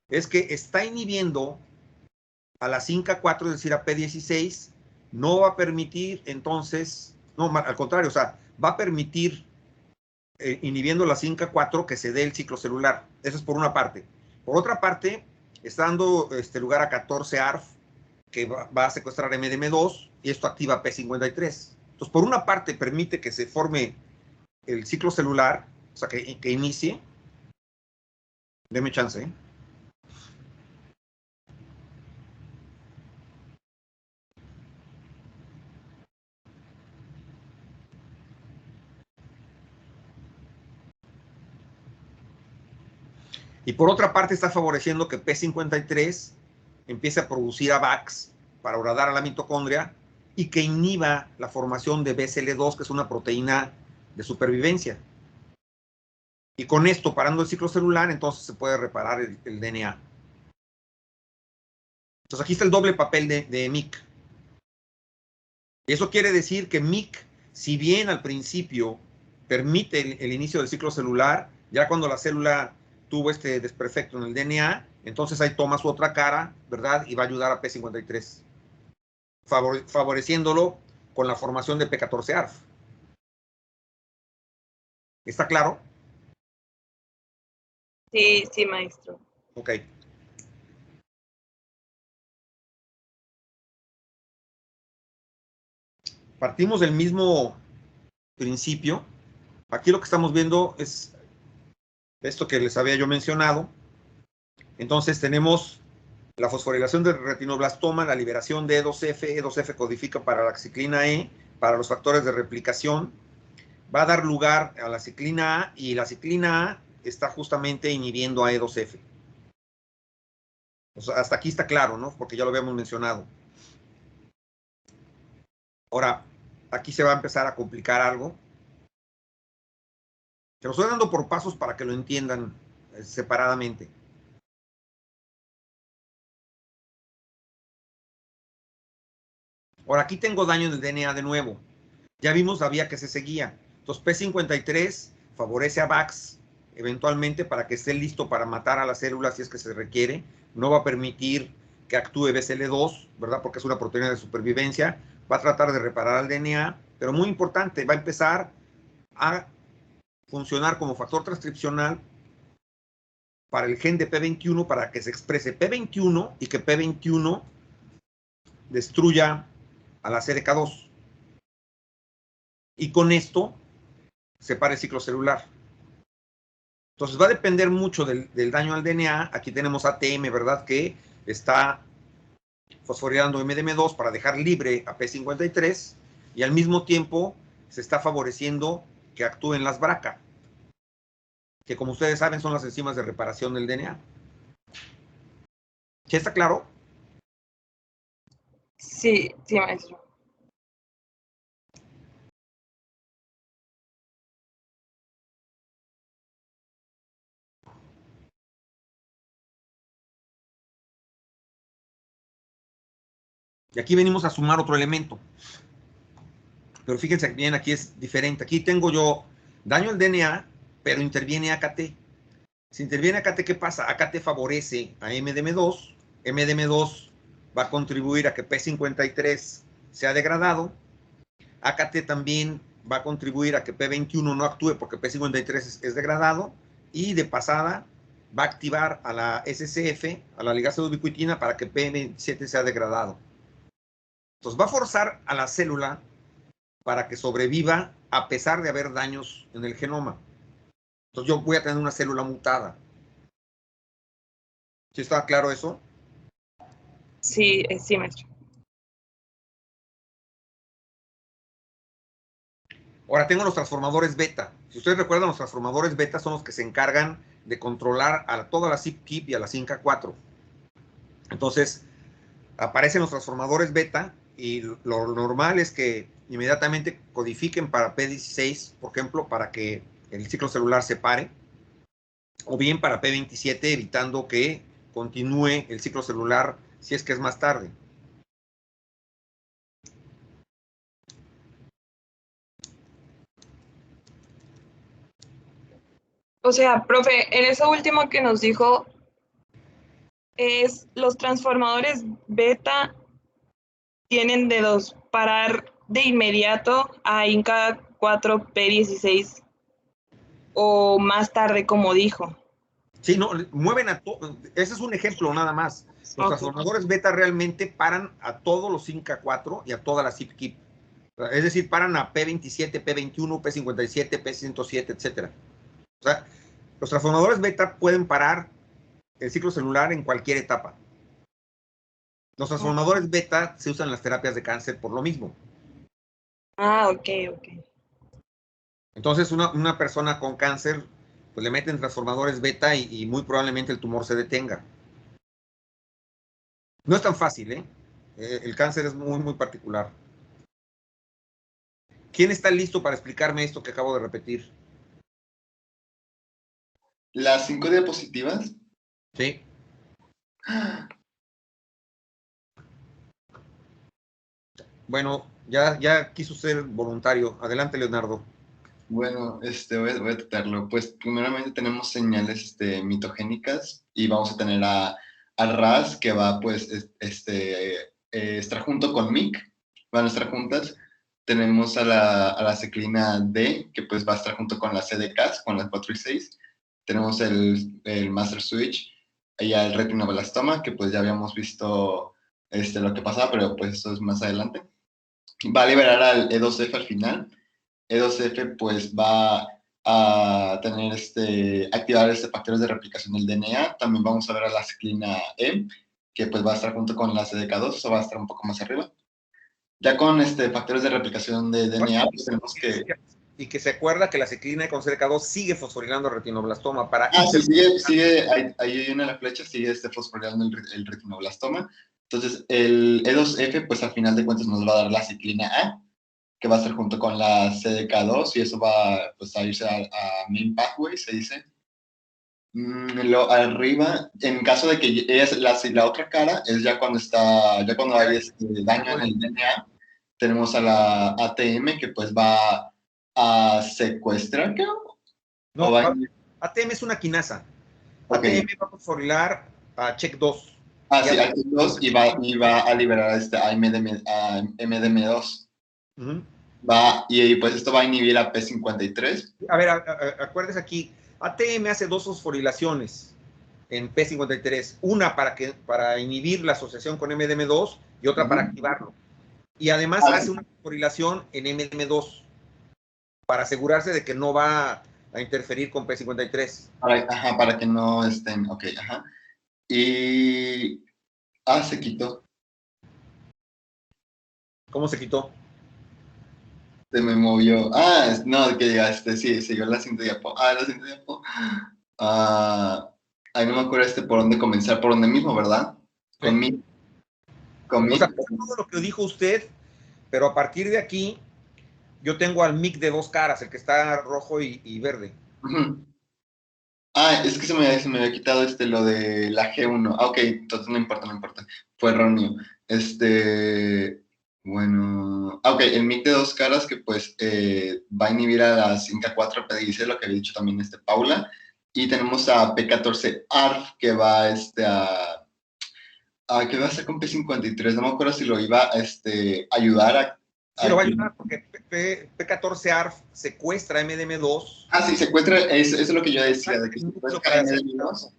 es que está inhibiendo a la CINCA4, es decir, a P16. No va a permitir, entonces, no, al contrario, o sea, va a permitir, inhibiendo la CINCA4, que se dé el ciclo celular. Eso es por una parte. Por otra parte, está dando lugar a 14-ARF, que va a secuestrar MDM2, y esto activa P53. Entonces, por una parte, permite que se forme el ciclo celular, o sea, que inicie. Deme chance, ¿eh? Y por otra parte está favoreciendo que P53 empiece a producir AVAX para horadar a la mitocondria y que inhiba la formación de BCL2, que es una proteína de supervivencia. Y con esto, parando el ciclo celular, entonces se puede reparar el DNA. Entonces aquí está el doble papel de MYC. Y eso quiere decir que MYC, si bien al principio permite el inicio del ciclo celular, ya cuando la célula tuvo este desperfecto en el DNA, entonces ahí toma su otra cara, ¿verdad? Y va a ayudar a P53, favoreciéndolo con la formación de P14-ARF. ¿Está claro? Sí, maestro. Ok. Partimos del mismo principio. Aquí lo que estamos viendo es esto que les había yo mencionado. Entonces tenemos la fosforilación del retinoblastoma, la liberación de E2F. E2F codifica para la ciclina E, para los factores de replicación. Va a dar lugar a la ciclina A y la ciclina A está justamente inhibiendo a E2F. O sea, hasta aquí está claro, ¿no? Porque ya lo habíamos mencionado. Ahora, aquí se va a empezar a complicar algo. Se lo estoy dando por pasos para que lo entiendan separadamente. Ahora, aquí tengo daño en el DNA de nuevo. Ya vimos la vía que se seguía. Entonces, P53 favorece a VAX eventualmente para que esté listo para matar a las células si es que se requiere. No va a permitir que actúe BCL2, ¿verdad? Porque es una proteína de supervivencia. Va a tratar de reparar el DNA, pero muy importante, va a empezar a funcionar como factor transcripcional para el gen de P21 para que se exprese P21 y que P21 destruya a la CDK2. Y con esto se para el ciclo celular. Entonces va a depender mucho del daño al DNA. Aquí tenemos ATM, ¿verdad? Que está fosforilando MDM2 para dejar libre a P53 y al mismo tiempo se está favoreciendo que actúen las BRCA. que como ustedes saben son las enzimas de reparación del DNA. ¿Sí está claro? Sí, sí, maestro. Y aquí venimos a sumar otro elemento. Pero fíjense bien, aquí es diferente. Aquí tengo yo daño al DNA, pero interviene AKT. Si interviene AKT, ¿qué pasa? AKT favorece a MDM2. MDM2 va a contribuir a que P53 sea degradado. AKT también va a contribuir a que P21 no actúe porque P53 es degradado. Y de pasada va a activar a la SCF, a la ligasa de ubiquitina, para que P27 sea degradado. Entonces va a forzar a la célula para que sobreviva a pesar de haber daños en el genoma. Entonces yo voy a tener una célula mutada. ¿Sí está claro eso? Sí, sí, maestro. Ahora tengo los transformadores beta. Si ustedes recuerdan, los transformadores beta son los que se encargan de controlar a toda la CIP-KIP y a la CINCA4. Entonces, aparecen los transformadores beta y lo normal es que inmediatamente codifiquen para P16, por ejemplo, para que el ciclo celular se pare, o bien para P27, evitando que continúe el ciclo celular si es que es más tarde. O sea, profe, en eso último que nos dijo, es los transformadores beta tienen de dos, parar de inmediato a Inca 4P16 o más tarde, como dijo. Sí, no, mueven a todo. Ese es un ejemplo nada más. Los transformadores beta realmente paran a todos los Inca 4 y a toda la CIP-KIP. Es decir, paran a P27, P21, P57, P107, etc. O sea, los transformadores beta pueden parar el ciclo celular en cualquier etapa. Los transformadores beta se usan en las terapias de cáncer por lo mismo. Ah, ok, ok. Entonces, una persona con cáncer, pues le meten transformadores beta y muy probablemente el tumor se detenga. No es tan fácil, ¿eh? El cáncer es muy, muy particular. ¿Quién está listo para explicarme esto que acabo de repetir? Las 5 diapositivas. Sí. Bueno, ya quiso ser voluntario. Adelante, Leonardo. Bueno, voy a tratarlo. Pues primeramente tenemos señales mitogénicas y vamos a tener a RAS que va pues estar junto con MIC, van a estar juntas. Tenemos a la ciclina D que pues va a estar junto con la CDK, con las 4 y 6. Tenemos el master switch y el retinoblastoma que pues ya habíamos visto lo que pasaba, pero pues eso es más adelante. Va a liberar al E2F al final. E2F pues va a tener activar factores de replicación del DNA. También vamos a ver a la ciclina E, que pues va a estar junto con la CDK2, eso va a estar un poco más arriba. Ya con factores de replicación de DNA, pues tenemos que... Y que se acuerda que la ciclina con CDK2 sigue fosforilando el retinoblastoma para... sí, sigue ahí viene la flecha, sigue fosforilando el retinoblastoma. Entonces, el E2F, pues al final de cuentas nos va a dar la ciclina A, que va a estar junto con la CDK2 y eso va pues, a irse a main pathway, se dice. Arriba, en caso de que es la otra cara, es ya cuando hay daño en el DNA, tenemos a la ATM que pues va a secuestrar, creo. No, ATM es una quinasa. Okay. ATM va a fosforilar a CHEK2. Sí, a CHEK2 y va a liberar a MDM2. Y pues esto va a inhibir a P53. A ver, acuérdese aquí, ATM hace dos fosforilaciones en P53, una para inhibir la asociación con MDM2 y otra para activarlo. Y además hace una fosforilación en MDM2 para asegurarse de que no va a interferir con P53. Para que no estén, ok, ajá. Y... se quitó. ¿Cómo se quitó? Se me movió. Ah, no, que ya, sí, siguió la siguiente diapo. La siguiente diapo. Ahí no me acuerdo por dónde comenzar, por donde mismo, ¿verdad? Sí. Con o sea, todo lo que dijo usted, pero a partir de aquí, yo tengo al mic de 2 caras, el que está rojo y verde. Es que se me había quitado lo de la G1. Ok, entonces no importa. Fue error mío. Bueno. Ok, el mic de 2 caras que pues va a inhibir a las Inca 4 PDIC, lo que había dicho también Paula. Y tenemos a P14 ARF que va que va a hacer con P53. No me acuerdo si lo iba a ayudar a. Sí, lo va a ayudar porque P14 ARF secuestra MDM2. Sí, secuestra, eso es lo que yo decía, de que secuestra MDM2.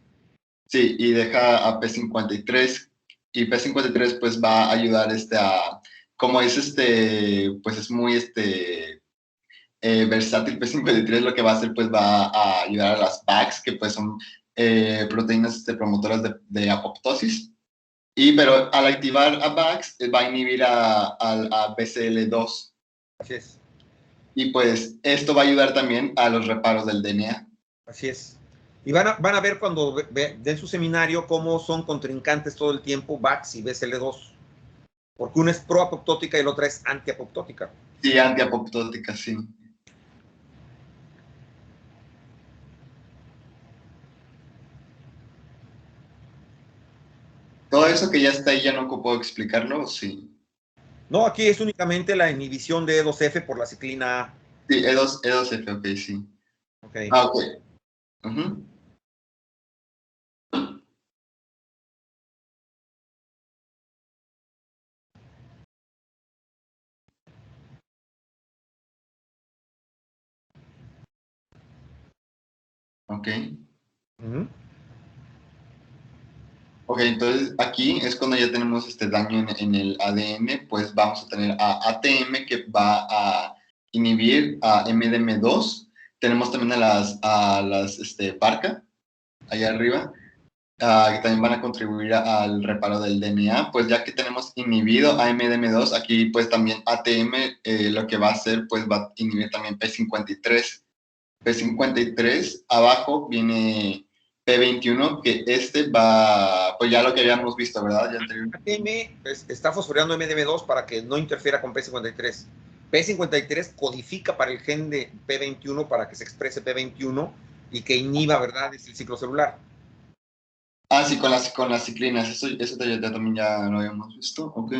Sí, y deja a P53. Y P53 pues va a ayudar como es pues es muy versátil. P53 lo que va a hacer pues va a ayudar a las BACs, que pues son proteínas promotoras de apoptosis. Pero al activar a BACs va a inhibir a BCL2. Así es. Y pues esto va a ayudar también a los reparos del DNA. Así es. Y van a ver cuando den su seminario cómo son contrincantes todo el tiempo BACs y BCL2. Porque una es proapoptótica y la otra es antiapoptótica. Sí, antiapoptótica, sí. ¿Todo eso que ya está ahí ya no ocupo explicarlo? Sí. No, aquí es únicamente la inhibición de E2F por la ciclina A. Sí, E2F, ok, sí. Ok. Ok. Ok. Ok, entonces aquí es cuando ya tenemos daño en el ADN, pues vamos a tener a ATM que va a inhibir a MDM2. Tenemos también a las PARCA, allá arriba, que también van a contribuir al reparo del DNA. Pues ya que tenemos inhibido a MDM2, aquí pues también ATM lo que va a hacer pues va a inhibir también P53. P53, abajo viene P21, que va, pues ya lo que habíamos visto, ¿verdad? Ya ATM está fosforeando MDM2 para que no interfiera con P53. P53 codifica para el gen de P21 para que se exprese P21 y que inhiba, ¿verdad? Es el ciclo celular. Sí, con las ciclinas, eso también ya lo habíamos visto, ok.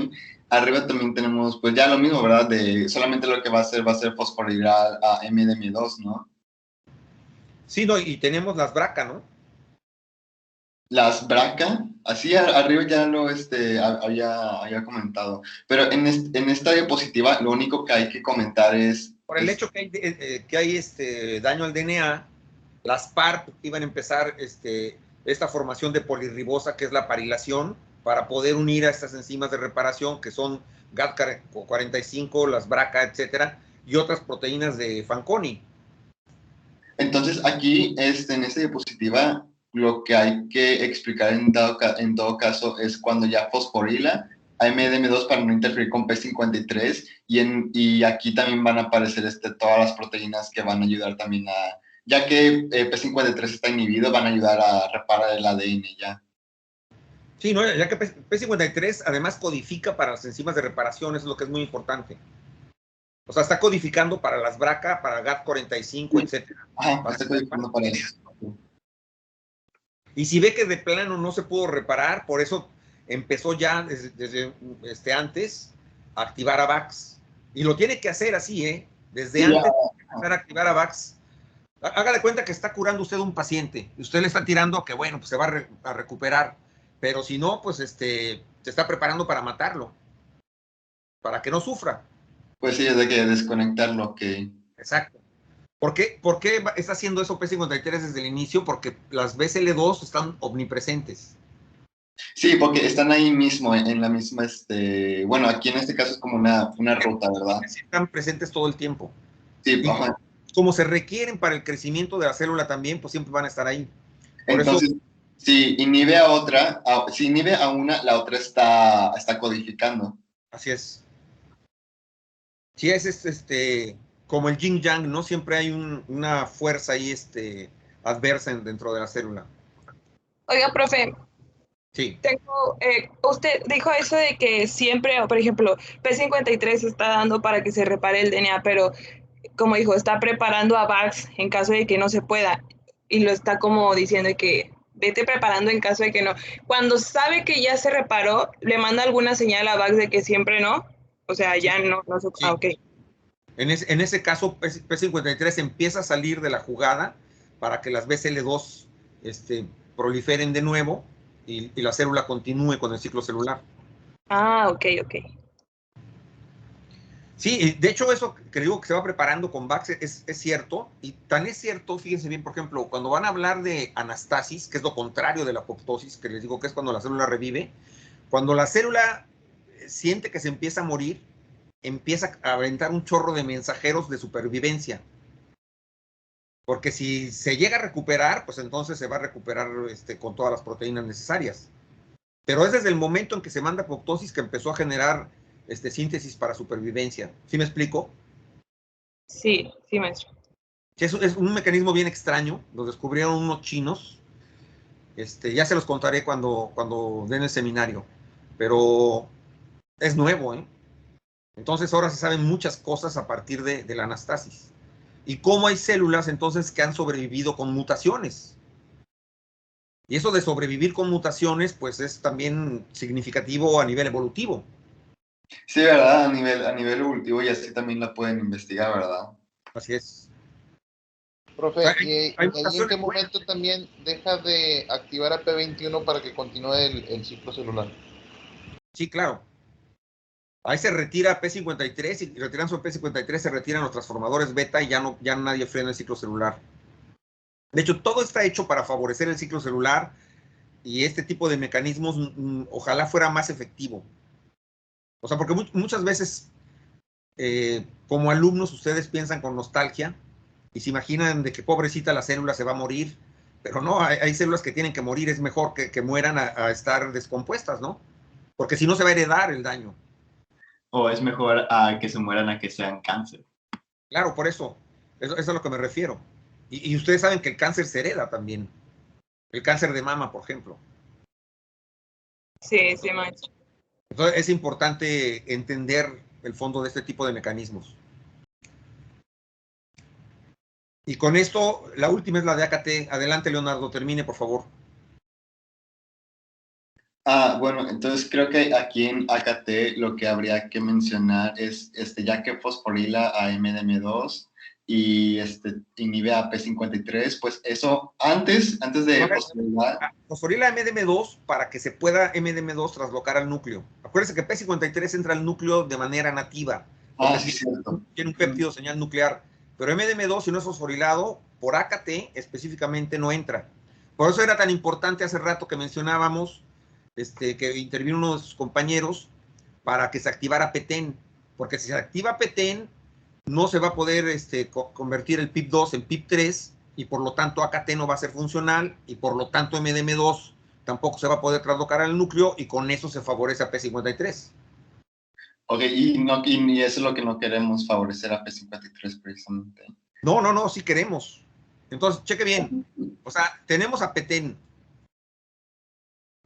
Arriba también tenemos, pues ya lo mismo, ¿verdad? Solamente lo que va a hacer fosforilar a MDM2, ¿no? Sí, no, y tenemos las BRCA, ¿no? Las BRCA, así arriba ya lo había comentado, pero en esta diapositiva lo único que hay que comentar es... Por el hecho que hay daño al DNA, las PARP iban a empezar esta formación de polirribosa, que es la parilación, para poder unir a estas enzimas de reparación, que son GAT45, las BRCA, etcétera, y otras proteínas de Fanconi. Entonces, aquí, en esta diapositiva, lo que hay que explicar en todo caso es cuando ya fosforila a MDM2 para no interferir con P53, y aquí también van a aparecer todas las proteínas que van a ayudar también ya que P53 está inhibido, van a ayudar a reparar el ADN ya. Sí, no, ya que P53 además codifica para las enzimas de reparación, eso es lo que es muy importante. O sea, está codificando para las BRCA, para GAT45, etcétera. Está codificando para eso. Y si ve que de plano no se pudo reparar, por eso empezó ya desde antes a activar a VAX. Y lo tiene que hacer así, desde antes de empezar a activar a VAX. Hágale cuenta que está curando usted un paciente. Y usted le está tirando que, bueno, pues se va a recuperar. Pero si no, pues se está preparando para matarlo. Para que no sufra. Pues sí, es de que desconectarlo, que... Exacto. ¿Por qué está haciendo eso P53 desde el inicio? Porque las BCL2 están omnipresentes. Sí, porque están ahí mismo, en la misma, bueno, aquí en este caso es como una ruta, ¿verdad? Están presentes todo el tiempo. Sí, como se requieren para el crecimiento de la célula también, pues siempre van a estar ahí. Por entonces, eso, si inhibe a otra, si inhibe a una, la otra está codificando. Así es. Sí, es como el yin yang, ¿no? Siempre hay una fuerza ahí adversa dentro de la célula. Oiga, profe, Sí. usted dijo eso de que siempre, por ejemplo, P53 está dando para que se repare el DNA, pero como dijo, está preparando a VAX en caso de que no se pueda y lo está como diciendo que vete preparando en caso de que no. Cuando sabe que ya se reparó, le manda alguna señal a VAX de que siempre no, o sea, ya no se... Sí. Ah, ok. En ese caso, P53 empieza a salir de la jugada para que las BCL2 proliferen de nuevo y la célula continúe con el ciclo celular. Ah, ok. Sí, de hecho eso que digo que se va preparando con VAX es cierto, y tan es cierto, fíjense bien, por ejemplo, cuando van a hablar de anastasis, que es lo contrario de la apoptosis, que les digo que es cuando la célula revive, cuando la célula siente que se empieza a morir, empieza a aventar un chorro de mensajeros de supervivencia. Porque si se llega a recuperar, pues entonces se va a recuperar con todas las proteínas necesarias. Pero es desde el momento en que se manda apoptosis que empezó a generar síntesis para supervivencia. ¿Sí me explico? Sí, maestro. Es un mecanismo bien extraño. Lo descubrieron unos chinos. Ya se los contaré cuando den el seminario. Pero es nuevo, ¿eh? Entonces ahora se saben muchas cosas a partir de la anastasis. Y cómo hay células entonces que han sobrevivido con mutaciones. Y eso de sobrevivir con mutaciones, pues es también significativo a nivel evolutivo. Sí, ¿verdad? A nivel evolutivo y así también la pueden investigar, ¿verdad? Así es. Profe, Hay ¿y en qué momento también deja de activar a P21 para que continúe el ciclo celular? Sí, claro. Ahí se retira P53 y retiran su P53, se retiran los transformadores beta y ya nadie frena el ciclo celular. De hecho, todo está hecho para favorecer el ciclo celular y este tipo de mecanismos ojalá fuera más efectivo. O sea, porque muchas veces como alumnos ustedes piensan con nostalgia y se imaginan de que pobrecita la célula se va a morir, pero no, hay células que tienen que morir, es mejor que mueran a estar descompuestas, ¿no? Porque si no se va a heredar el daño. O es mejor a que se mueran a que sean cáncer. Claro, por eso es a lo que me refiero. Y ustedes saben que el cáncer se hereda también. El cáncer de mama, por ejemplo. Sí, maestro. Entonces es importante entender el fondo de este tipo de mecanismos. Y con esto, la última es la de AKT. Adelante, Leonardo, termine, por favor. Bueno, entonces creo que aquí en AKT lo que habría que mencionar es, ya que fosforila a MDM2 y inhibe a P53, pues eso antes de fosforilar. Fosforila MDM2 para que se pueda MDM2 traslocar al núcleo. Acuérdense que P53 entra al núcleo de manera nativa. Sí, cierto. Tiene un péptido señal nuclear. Pero MDM2, si no es fosforilado, por AKT específicamente no entra. Por eso era tan importante hace rato que mencionábamos que intervino uno de sus compañeros para que se activara PTEN. Porque si se activa PTEN, no se va a poder convertir el PIP2 en PIP3 y por lo tanto AKT no va a ser funcional y por lo tanto MDM2 tampoco se va a poder traslocar al núcleo y con eso se favorece a P53. Ok, y eso es lo que no queremos, favorecer a P53 precisamente. No, sí queremos. Entonces, cheque bien. O sea, tenemos a PTEN.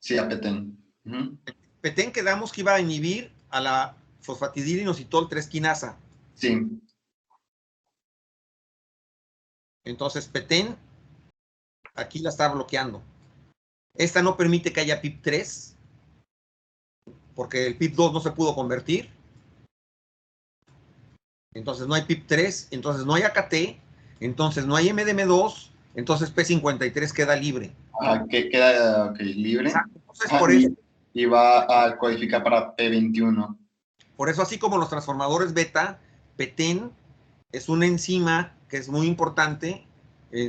Sí, a PTEN. PTEN quedamos que iba a inhibir a la fosfatidilinositol 3 quinasa. Sí. Entonces, PTEN aquí la está bloqueando. Esta no permite que haya PIP3 porque el PIP2 no se pudo convertir. Entonces no hay PIP3, entonces no hay AKT, entonces no hay MDM2, entonces P53 queda libre. Que queda libre. Entonces, por eso, y va a codificar para P21. Por eso, así como los transformadores beta, PTEN es una enzima que es muy importante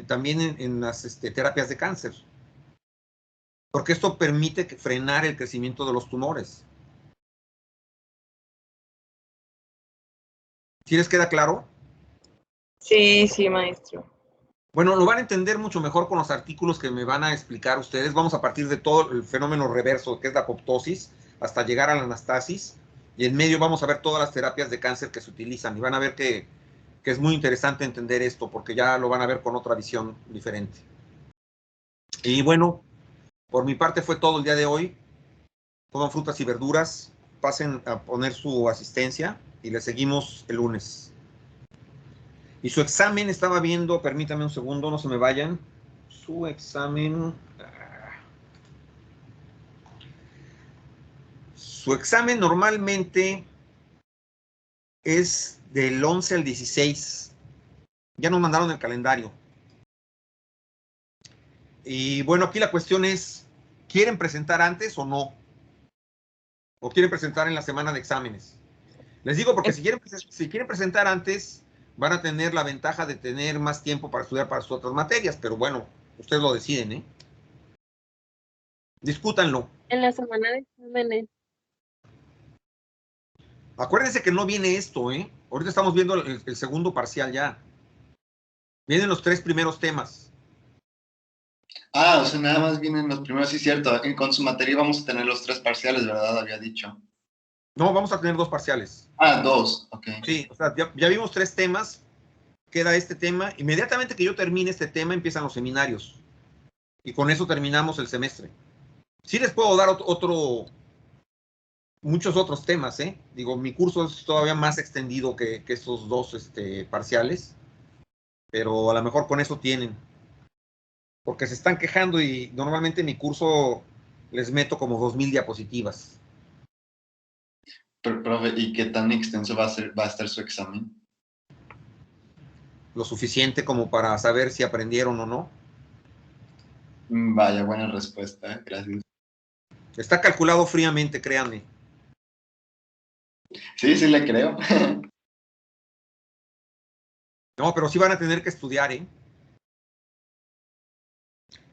también en las terapias de cáncer. Porque esto permite frenar el crecimiento de los tumores. ¿Sí les queda claro? Sí, maestro. Bueno, lo van a entender mucho mejor con los artículos que me van a explicar ustedes. Vamos a partir de todo el fenómeno reverso, que es la apoptosis, hasta llegar a la anastasis. Y en medio vamos a ver todas las terapias de cáncer que se utilizan y van a ver que es muy interesante entender esto porque ya lo van a ver con otra visión diferente. Y bueno, por mi parte fue todo el día de hoy. Coman frutas y verduras, pasen a poner su asistencia y le seguimos el lunes. Y su examen, estaba viendo, permítame un segundo, no se me vayan. Su examen... Su examen normalmente es del 11 al 16. Ya nos mandaron el calendario. Y bueno, aquí la cuestión es, ¿quieren presentar antes o no? ¿O quieren presentar en la semana de exámenes? Les digo porque si quieren presentar antes, van a tener la ventaja de tener más tiempo para estudiar para sus otras materias, pero bueno, ustedes lo deciden, ¿eh? Discútanlo. En la semana de exámenes. Acuérdense que no viene esto, ¿eh? Ahorita estamos viendo el segundo parcial ya. Vienen los 3 primeros temas. Ah, o sea, nada más vienen los primeros, sí, cierto. Con su materia vamos a tener los 3 parciales, ¿verdad? Había dicho. No, vamos a tener 2 parciales. Ah, 2, ok. Sí, o sea, ya vimos 3 temas. Queda este tema. Inmediatamente que yo termine este tema, empiezan los seminarios. Y con eso terminamos el semestre. Sí les puedo dar muchos otros temas, ¿eh? Digo, mi curso es todavía más extendido que estos 2 parciales. Pero a lo mejor con eso tienen. Porque se están quejando y normalmente en mi curso les meto como 2000 diapositivas. Pero, profe, ¿y qué tan extenso va a estar su examen? Lo suficiente como para saber si aprendieron o no. Vaya, buena respuesta, gracias. Está calculado fríamente, créanme. Sí, sí le creo. No, pero sí van a tener que estudiar, ¿eh?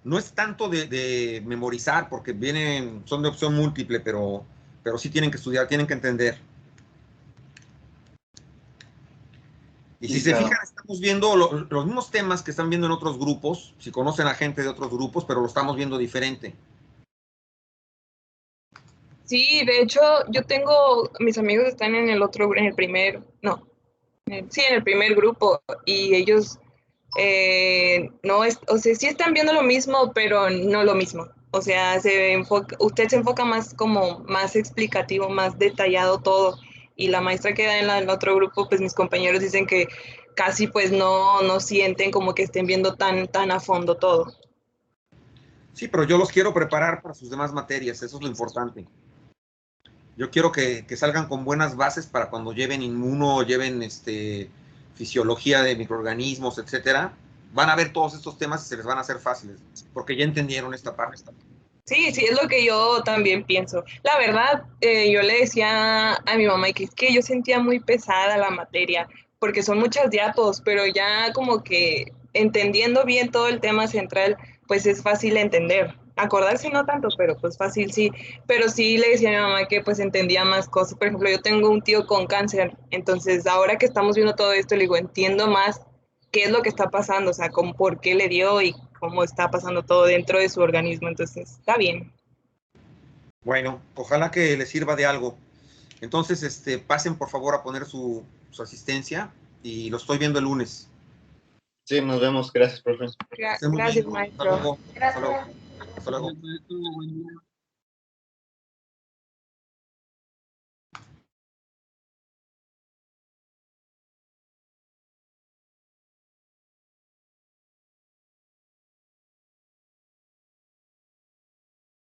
No es tanto de memorizar, porque son de opción múltiple, pero sí tienen que estudiar, tienen que entender. Y Sí, si se claro. fijan, estamos viendo los mismos temas que están viendo en otros grupos, si conocen a gente de otros grupos, pero lo estamos viendo diferente. Sí, de hecho, yo tengo, mis amigos están en el otro, en el primer, no, sí, en el primer grupo, y ellos no es, o sea, sí están viendo lo mismo, pero no lo mismo. O sea, usted se enfoca más como más explicativo, más detallado todo. Y la maestra que da en el otro grupo, pues mis compañeros dicen que casi pues no sienten como que estén viendo tan a fondo todo. Sí, pero yo los quiero preparar para sus demás materias, eso es lo importante. Yo quiero que salgan con buenas bases para cuando lleven inmuno, lleven fisiología de microorganismos, etcétera. Van a ver todos estos temas y se les van a hacer fáciles, porque ya entendieron esta parte. Sí, sí, es lo que yo también pienso. La verdad, yo le decía a mi mamá que es que yo sentía muy pesada la materia, porque son muchas diapos, pero ya como que entendiendo bien todo el tema central, pues es fácil entender. Acordarse no tanto, pero pues fácil sí. Pero sí le decía a mi mamá que pues entendía más cosas. Por ejemplo, yo tengo un tío con cáncer, entonces ahora que estamos viendo todo esto, le digo, entiendo más qué es lo que está pasando, o sea, como por qué le dio y cómo está pasando todo dentro de su organismo, entonces está bien. Bueno, ojalá que les sirva de algo. Entonces, pasen por favor a poner su asistencia y lo estoy viendo el lunes. Sí, nos vemos. Gracias, profe. Gracias, maestro. Hasta luego. Hasta luego. Hasta luego. Buen día.